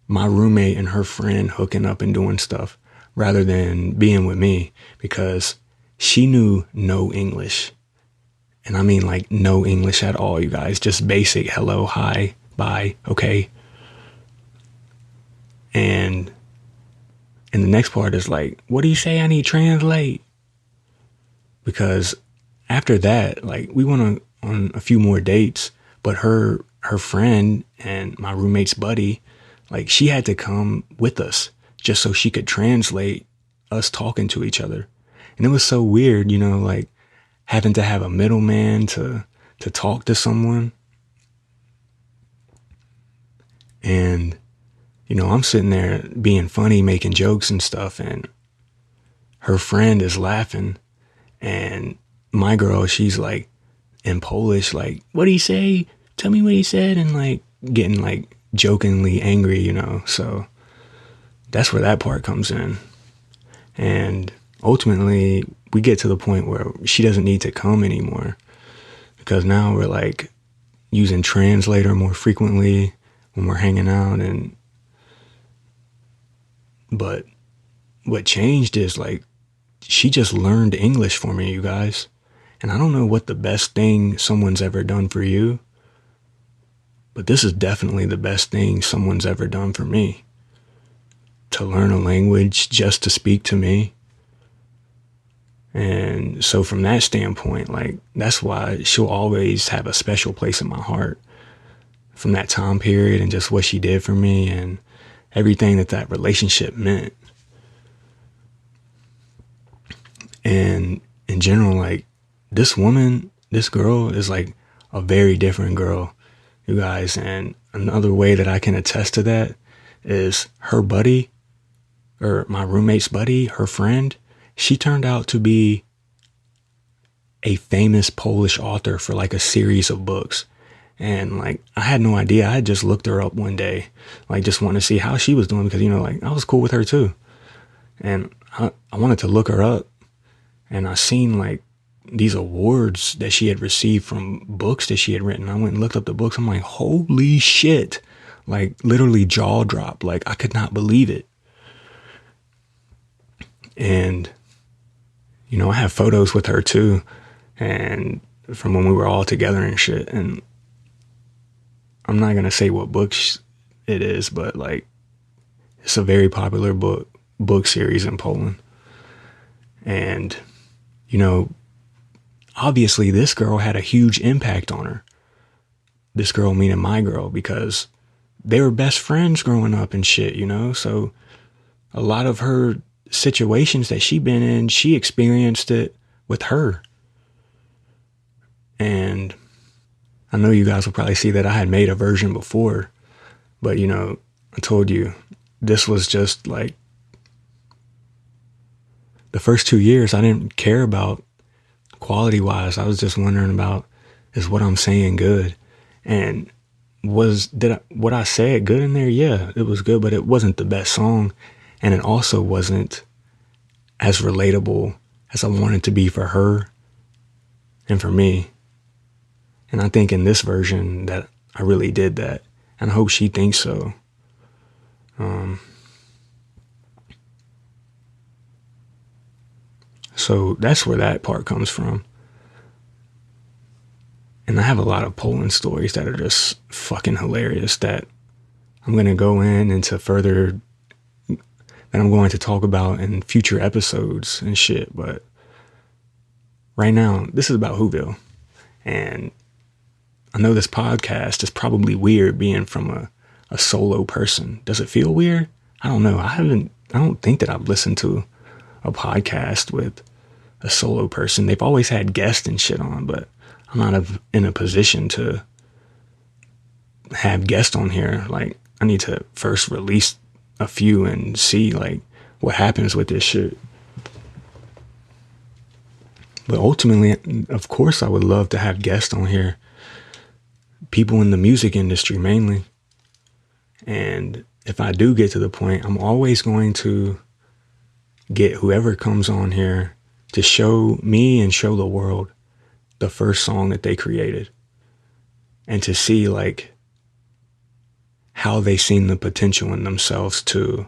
my roommate and her friend hooking up and doing stuff rather than being with me, because she knew no English. And I mean, like, no English at all, you guys. Just basic hello, hi, bye, okay. And the next part is like, what do you say? I need to translate. Because after that, like, we went on a few more dates, but her friend and my roommate's buddy, like, she had to come with us just so she could translate us talking to each other. And it was so weird, you know, like, having to have a middleman to talk to someone. And, you know, I'm sitting there being funny, making jokes and stuff, and her friend is laughing. And my girl, she's like, in Polish, like, what did he say? Tell me what he said. And, like, getting, like, jokingly angry, you know. So that's where that part comes in. And ultimately, we get to the point where she doesn't need to come anymore, because now we're, like, using translator more frequently when we're hanging out. But what changed is, like, she just learned English for me, you guys. And I don't know what the best thing someone's ever done for you, but this is definitely the best thing someone's ever done for me. To learn a language just to speak to me. And so from that standpoint, like, that's why she'll always have a special place in my heart, from that time period and just what she did for me and everything that relationship meant. And in general, like, this girl is, like, a very different girl, you guys. And another way that I can attest to that is her buddy, or my roommate's buddy, her friend, she turned out to be a famous Polish author for, like, a series of books. And, like, I had no idea. I had just looked her up one day, like, just wanted to see how she was doing, because, you know, like, I was cool with her too. And I wanted to look her up. And I seen, like, these awards that she had received from books that she had written. I went and looked up the books. I'm like, holy shit. Like, literally jaw drop. Like, I could not believe it. And, you know, I have photos with her too, and from when we were all together and shit. And I'm not going to say what books it is, but, like, it's a very popular book series in Poland. And, you know, obviously this girl had a huge impact on her. This girl meaning my girl, because they were best friends growing up and shit, you know. So a lot of her situations that she been in, she experienced it with her. And I know you guys will probably see that I had made a version before, but, you know, I told you, this was just, like, the first 2 years I didn't care about quality wise. I was just wondering about, is what I'm saying good? And what I said good in there? Yeah, it was good, but it wasn't the best song. And it also wasn't as relatable as I wanted to be for her and for me. And I think in this version that I really did that. And I hope she thinks so. So that's where that part comes from. And I have a lot of Poland stories that are just fucking hilarious that I'm going to go into further, that I'm going to talk about in future episodes and shit. But right now, this is about Whoville. And I know this podcast is probably weird being from a solo person. Does it feel weird? I don't know. I don't think that I've listened to a podcast with a solo person. They've always had guests and shit on, but I'm not in a position to have guests on here. Like, I need to first release a few and see like what happens with this shit. But ultimately, of course, I would love to have guests on here. People in the music industry mainly. And if I do get to the point, I'm always going to get whoever comes on here to show me and show the world the first song that they created, and to see like how they seen the potential in themselves to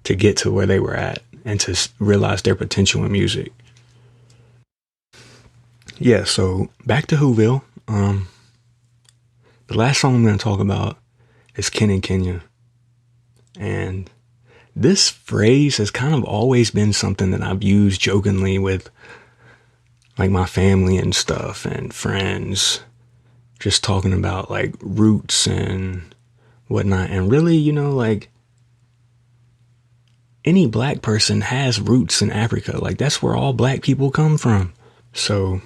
get to where they were at and to realize their potential in music. Yeah, so back to Whoville. The last song I'm going to talk about is Ken and Kenya. And this phrase has kind of always been something that I've used jokingly with like my family and stuff and friends, just talking about like roots and whatnot. And really, like any black person has roots in Africa. Like that's where all black people come from. So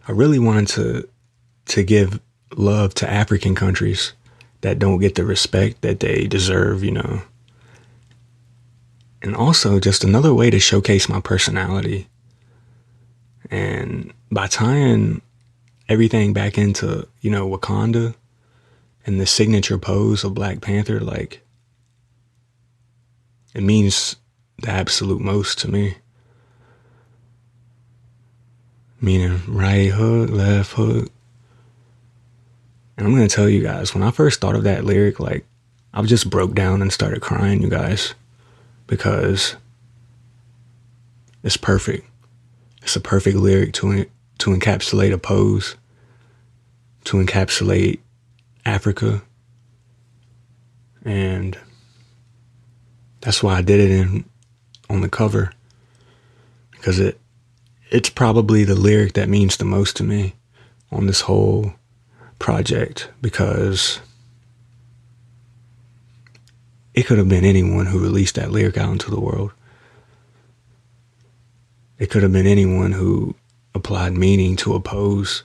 I really wanted to give love to African countries that don't get the respect that they deserve, And also just another way to showcase my personality. And by tying everything back into, Wakanda and the signature pose of Black Panther, like, it means the absolute most to me. Meaning right hook, left hook. And I'm going to tell you guys, when I first thought of that lyric, like, I just broke down and started crying, you guys, because it's perfect. It's a perfect lyric to encapsulate a pose, to encapsulate Africa. And that's why I did it on the cover, because it's probably the lyric that means the most to me on this whole project, because it could have been anyone who released that lyric out into the world. It could have been anyone who applied meaning to a pose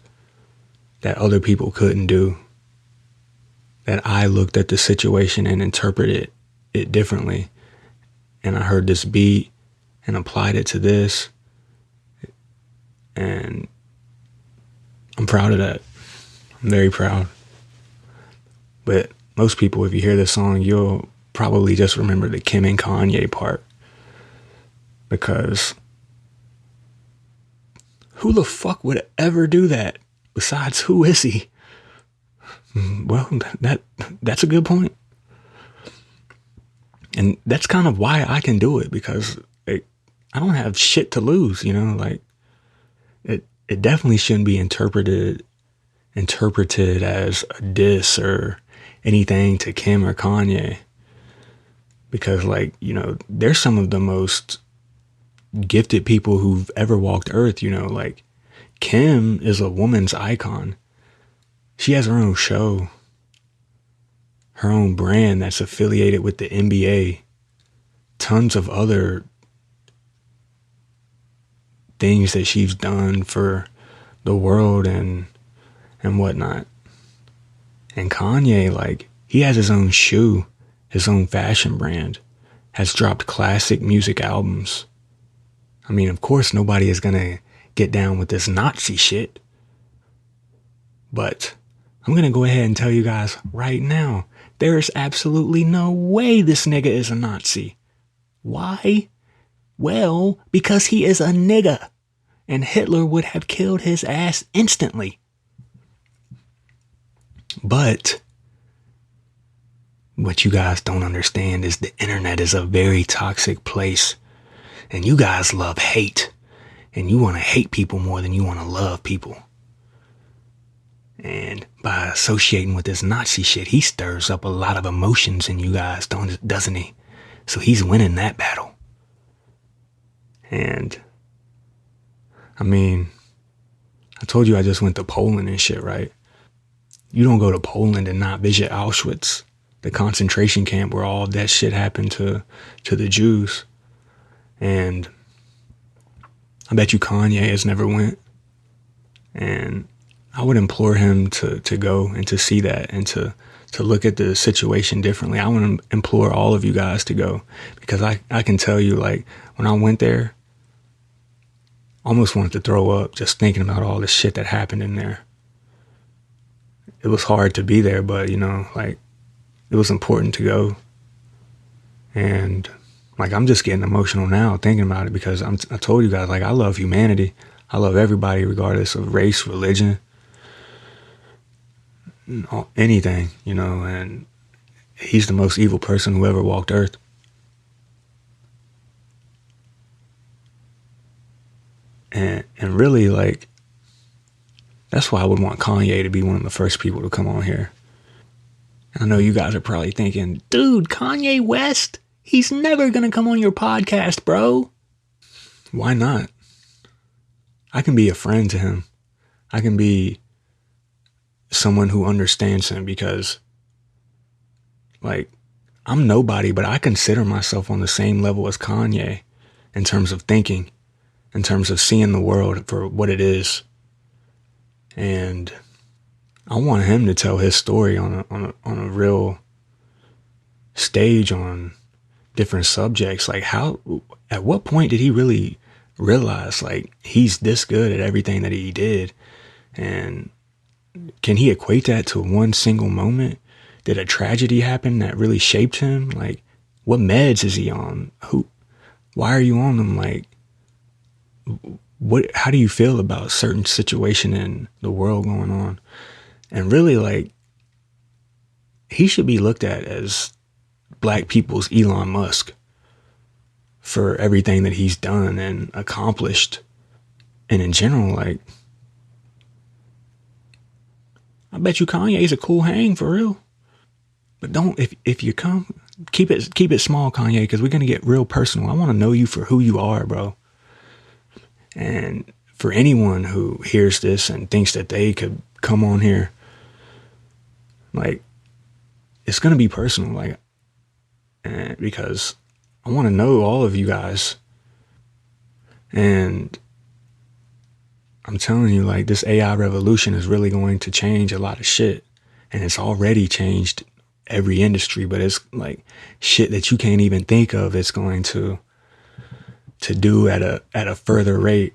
that other people couldn't do. That I looked at the situation and interpreted it differently. And I heard this beat and applied it to this. And I'm proud of that. I'm very proud. But most people, if you hear this song, you'll probably just remember the Kim and Kanye part. Because who the fuck would ever do that? Besides, who is he? Well, that's a good point. And that's kind of why I can do it, because I don't have shit to lose, like it definitely shouldn't be interpreted as a diss or anything to Kim or Kanye, because they're some of the most gifted people who've ever walked earth. Like Kim is a woman's icon. She has her own show, her own brand that's affiliated with the NBA, tons of other things that she's done for the world and whatnot. And Kanye, like, he has his own shoe, his own fashion brand, has dropped classic music albums. I mean, of course, nobody is going to get down with this Nazi shit. But I'm going to go ahead and tell you guys right now, there is absolutely no way this nigga is a Nazi. Why? Well, because he is a nigga, and Hitler would have killed his ass instantly. But what you guys don't understand is the internet is a very toxic place, and you guys love hate, and you want to hate people more than you want to love people. And by associating with this Nazi shit, he stirs up a lot of emotions in you guys, doesn't he? So he's winning that battle. And I mean, I told you I just went to Poland and shit, right? You don't go to Poland and not visit Auschwitz, the concentration camp where all that shit happened to the Jews. And I bet you Kanye has never went. And I would implore him to go and to see that and to look at the situation differently. I want to implore all of you guys to go, because I can tell you, like, when I went there, I almost wanted to throw up just thinking about all the shit that happened in there. It was hard to be there, but, you know, like, it was important to go. And, like, I'm just getting emotional now thinking about it, because I told you guys, like, I love humanity. I love everybody regardless of race, religion, anything, you know, and he's the most evil person who ever walked Earth. And really, like, that's why I would want Kanye to be one of the first people to come on here. I know you guys are probably thinking, dude, Kanye West, he's never going to come on your podcast, bro. Why not? I can be a friend to him. I can be someone who understands him, because, like, I'm nobody, but I consider myself on the same level as Kanye in terms of thinking, in terms of seeing the world for what it is. And I want him to tell his story on a real stage on different subjects. Like, at what point did he really realize, like, he's this good at everything that he did? And can he equate that to one single moment? Did a tragedy happen that really shaped him? Like, what meds is he on? Why are you on them? Like, how do you feel about a certain situation in the world going on? And really, like, he should be looked at as black people's Elon Musk for everything that he's done and accomplished. And in general, like, I bet you Kanye's a cool hang for real. But don't, if you come, keep it small, Kanye, because we're going to get real personal. I want to know you for who you are, bro. And for anyone who hears this and thinks that they could come on here, like, it's going to be personal, like, and because I want to know all of you guys. And I'm telling you, like, this AI revolution is really going to change a lot of shit. And it's already changed every industry, but it's like shit that you can't even think of. It's going to do at a further rate.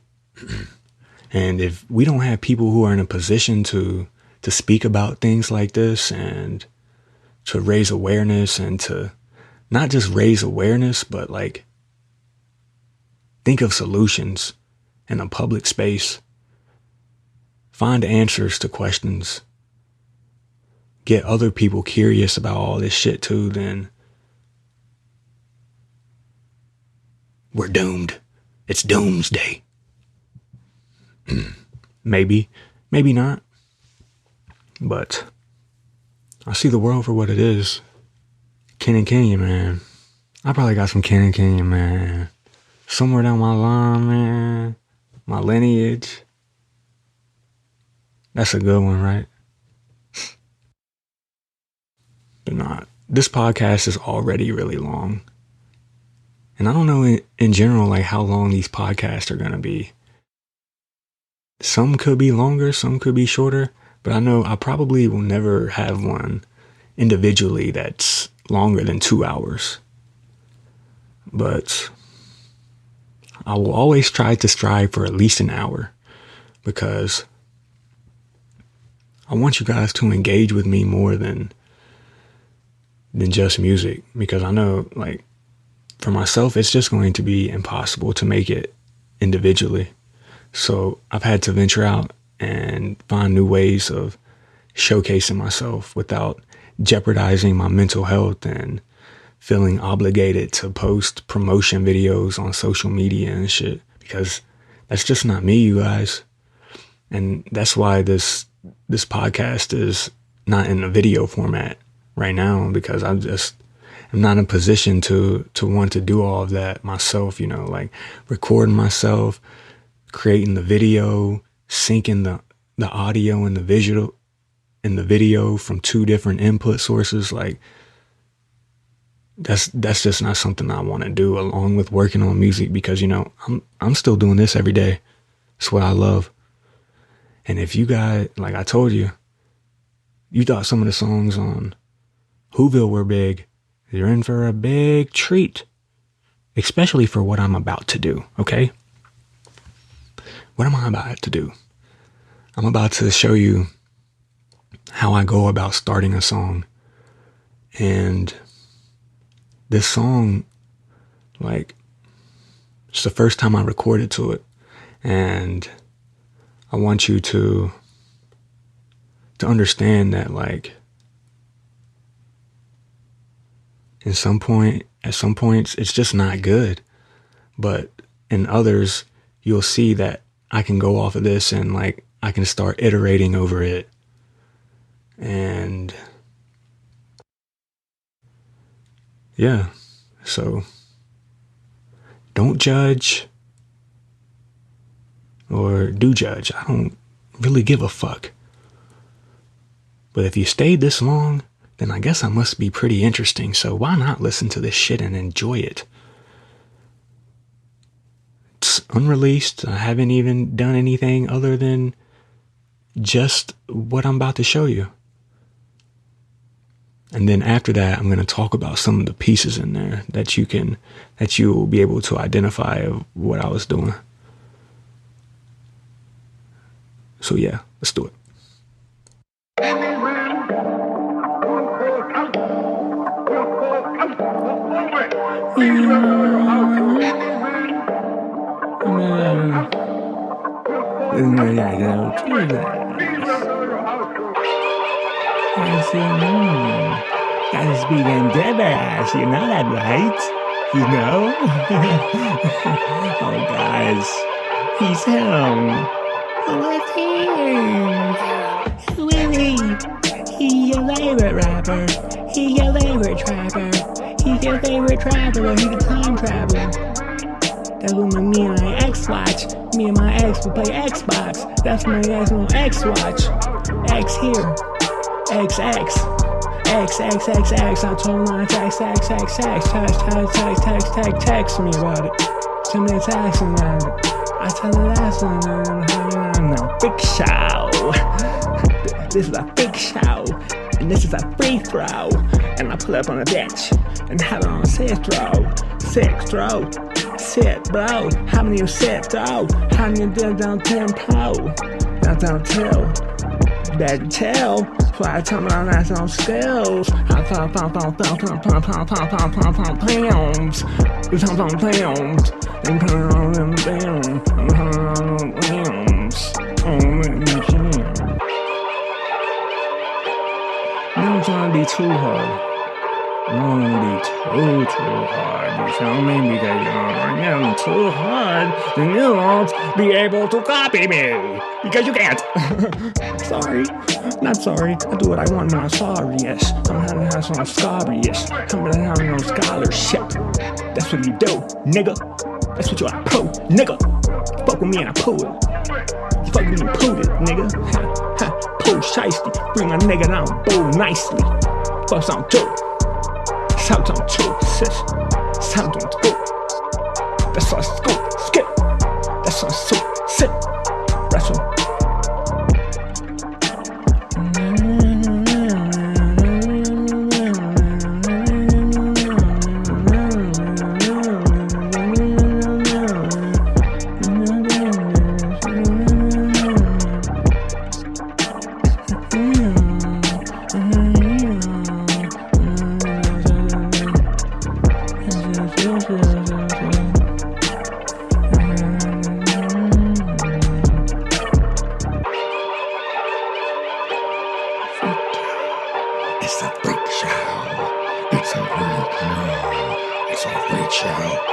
And if we don't have people who are in a position to speak about things like this and to raise awareness, and to not just raise awareness, but, like, think of solutions in a public space, find answers to questions, get other people curious about all this shit too, then we're doomed. It's doomsday. Maybe not. But I see the world for what it is. Ken and Kenya, man. I probably got some Ken and Kenya, man. Somewhere down my line, man. My lineage. That's a good one, right? But not. This podcast is already really long. And I don't know in general, like, how long these podcasts are going to be. Some could be longer, some could be shorter. But I know I probably will never have one individually that's longer than 2 hours. But I will always try to strive for at least an hour, because I want you guys to engage with me more than just music, because I know, like, for myself, it's just going to be impossible to make it individually. So I've had to venture out and find new ways of showcasing myself without jeopardizing my mental health and feeling obligated to post promotion videos on social media and shit, because that's just not me, you guys. And that's why this podcast is not in a video format right now, because I'm not in a position to want to do all of that myself, you know, like recording myself, creating the video, syncing the audio and the video from two different input sources. Like, that's just not something I want to do, along with working on music, because, you know, I'm still doing this every day. It's what I love. And if you guys, like I told you, you thought some of the songs on Whoville were big, you're in for a big treat, especially for what I'm about to do, okay? What am I about to do? I'm about to show you how I go about starting a song. And this song, like, it's the first time I recorded to it. And I want you to understand that, like, at some points, it's just not good. But in others, you'll see that I can go off of this and, like, I can start iterating over it. And yeah, so don't judge, or do judge. I don't really give a fuck. But if you stayed this long, then I guess I must be pretty interesting. So why not listen to this shit and enjoy it? It's unreleased. I haven't even done anything other than just what I'm about to show you. And then after that, I'm going to talk about some of the pieces in there that you will be able to identify of what I was doing. So yeah, let's do it. Gotta speak endeavors, you know that, right? You know? Oh, guys, he's him. Who is he? He your favorite rapper. He your favorite trapper. He your favorite traveler. He the time traveler. That's when me and my ex watch. Me and my ex will play Xbox. That's my ex on X watch. X here. XX. XXXX. I told my text me about it. Send me a text about it. I tell her that's no big show. This is a big show, and this is a free throw. And I pull up on the bench and have it on a sit throw. Sit, bro. How many you sit, though? How many you did down tempo? Down till. Better tell. Fly time on national skills. I pounds. And put on them down. I'm putting on them rims. Don't trying to be too hard. Don't be too hard. You feel me? Because I am too hard, then you won't be able to copy me. Because you can't. Sorry. Not sorry. I do what I want, not sorry, yes. I'm having to have some scholarly, yes. I'm gonna have no scholarship. That's what you do, nigga. That's what you are, pro, nigga. Fuck with me and I pull it. You fuck with me and pull it, nigga. Ha, pull shiesty. Bring a nigga down, bow nicely. Fuck some dope. Sound on two, sis. Sound on two. That's our scope, skip. That's our soup, sit. Wrestle. It's a freak show. It's a freak show. It's a freak show.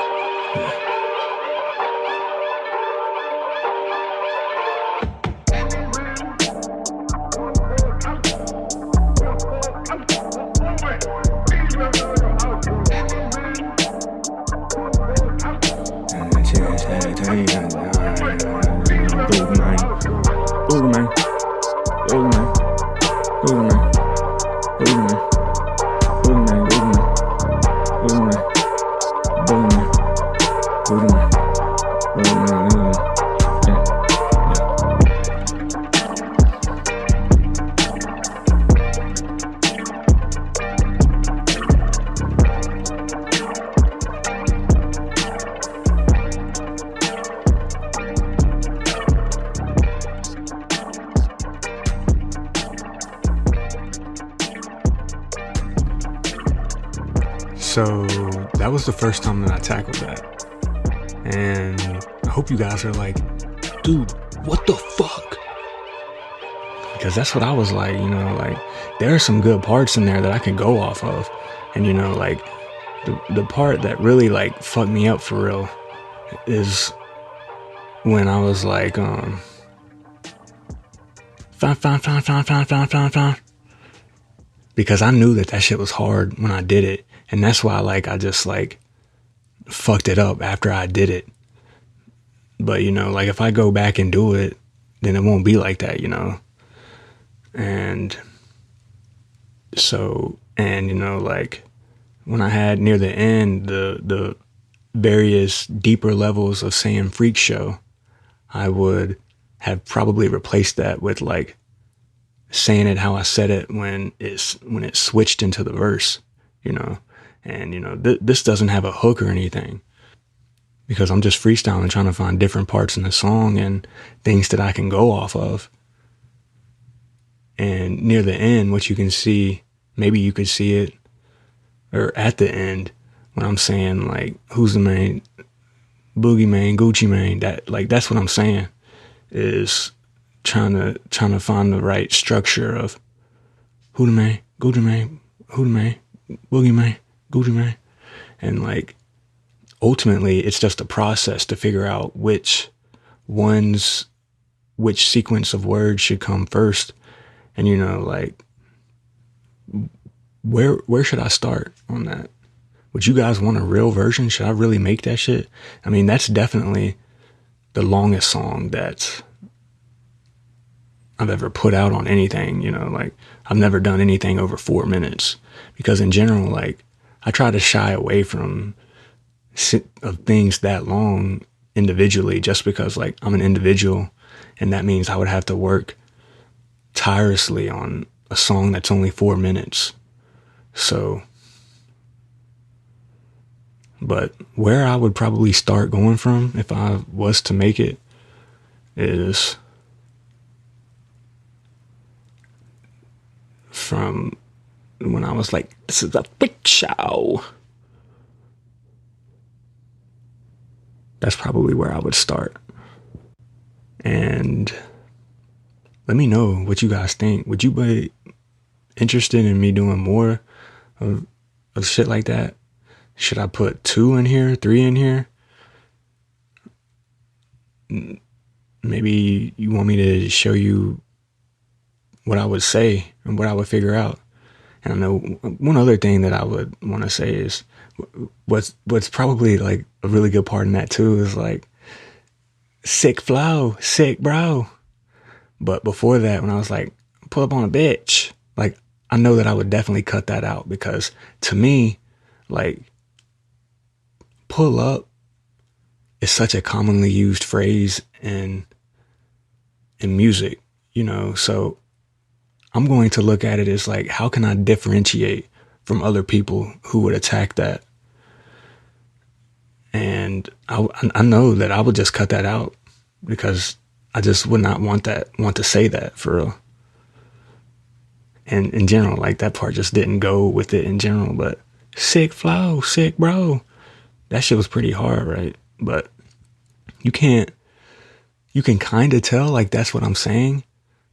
So that was the first time that I tackled that. And I hope you guys are like, dude, what the fuck? Because that's what I was like, you know, like there are some good parts in there that I can go off of. And, you know, like the part that really like fucked me up for real is when I was like, fine. Because I knew that shit was hard when I did it. And that's why, like, I just, like, fucked it up after I did it. But, you know, like, if I go back and do it, then it won't be like that, you know? And so, and, you know, like, when I had near the end, the various deeper levels of saying freak show, I would have probably replaced that with, like, saying it how I said it when it switched into the verse, you know? And, you know, this doesn't have a hook or anything because I'm just freestyling, trying to find different parts in the song and things that I can go off of. And near the end, what you can see, maybe you could see it, or at the end, when I'm saying, like, who's the main, Boogie Mane, Gucci Mane, that's what I'm saying, is trying to find the right structure of who the main, Gucci Mane, who the main, Boogie Mane, Gucci Mane. And, like, ultimately it's just a process to figure out which sequence of words should come first. And, you know, like, where should I start on that? Would you guys want a real version? Should I really make that shit? I mean, that's definitely the longest song that I've ever put out on anything, you know, like I've never done anything over 4 minutes because in general, like I try to shy away from of things that long individually just because like I'm an individual and that means I would have to work tirelessly on a song that's only 4 minutes. So, but where I would probably start going from if I was to make it is from when I was like, this is a freak show. That's probably where I would start. And let me know what you guys think. Would you be interested in me doing more of shit like that? Should I put 2 in here, 3 in here? Maybe you want me to show you what I would say and what I would figure out. And I know one other thing that I would want to say is what's probably like a really good part in that too is like sick flow, sick bro. But before that, when I was like, pull up on a bitch, like I know that I would definitely cut that out because to me, like pull up is such a commonly used phrase in music, you know, so I'm going to look at it as like, how can I differentiate from other people who would attack that? And I know that I would just cut that out because I just would not want to say that for real. And in general, like that part just didn't go with it in general, but sick flow, sick bro. That shit was pretty hard, right? But you can kind of tell like that's what I'm saying,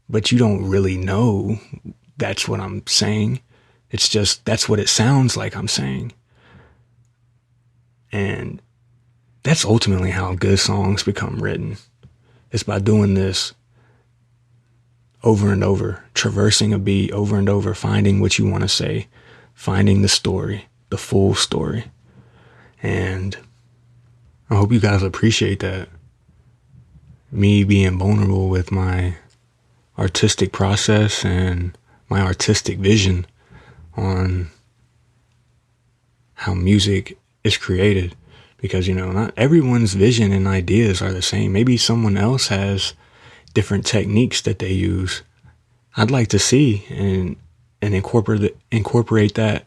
but you don't really know that's what I'm saying It's just, that's what it sounds like I'm saying. And that's ultimately how good songs become written. It's by doing this over and over, traversing a beat over and over, finding what you want to say, finding the story, the full story. And I hope you guys appreciate that. Me being vulnerable with my artistic process and my artistic vision on how music is created. Because, not everyone's vision and ideas are the same. Maybe someone else has different techniques that they use. I'd like to see and incorporate that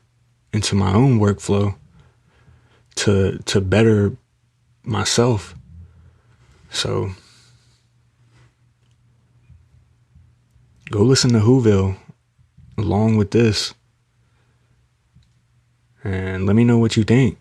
into my own workflow to better myself. So go listen to Whoville along with this and let me know what you think.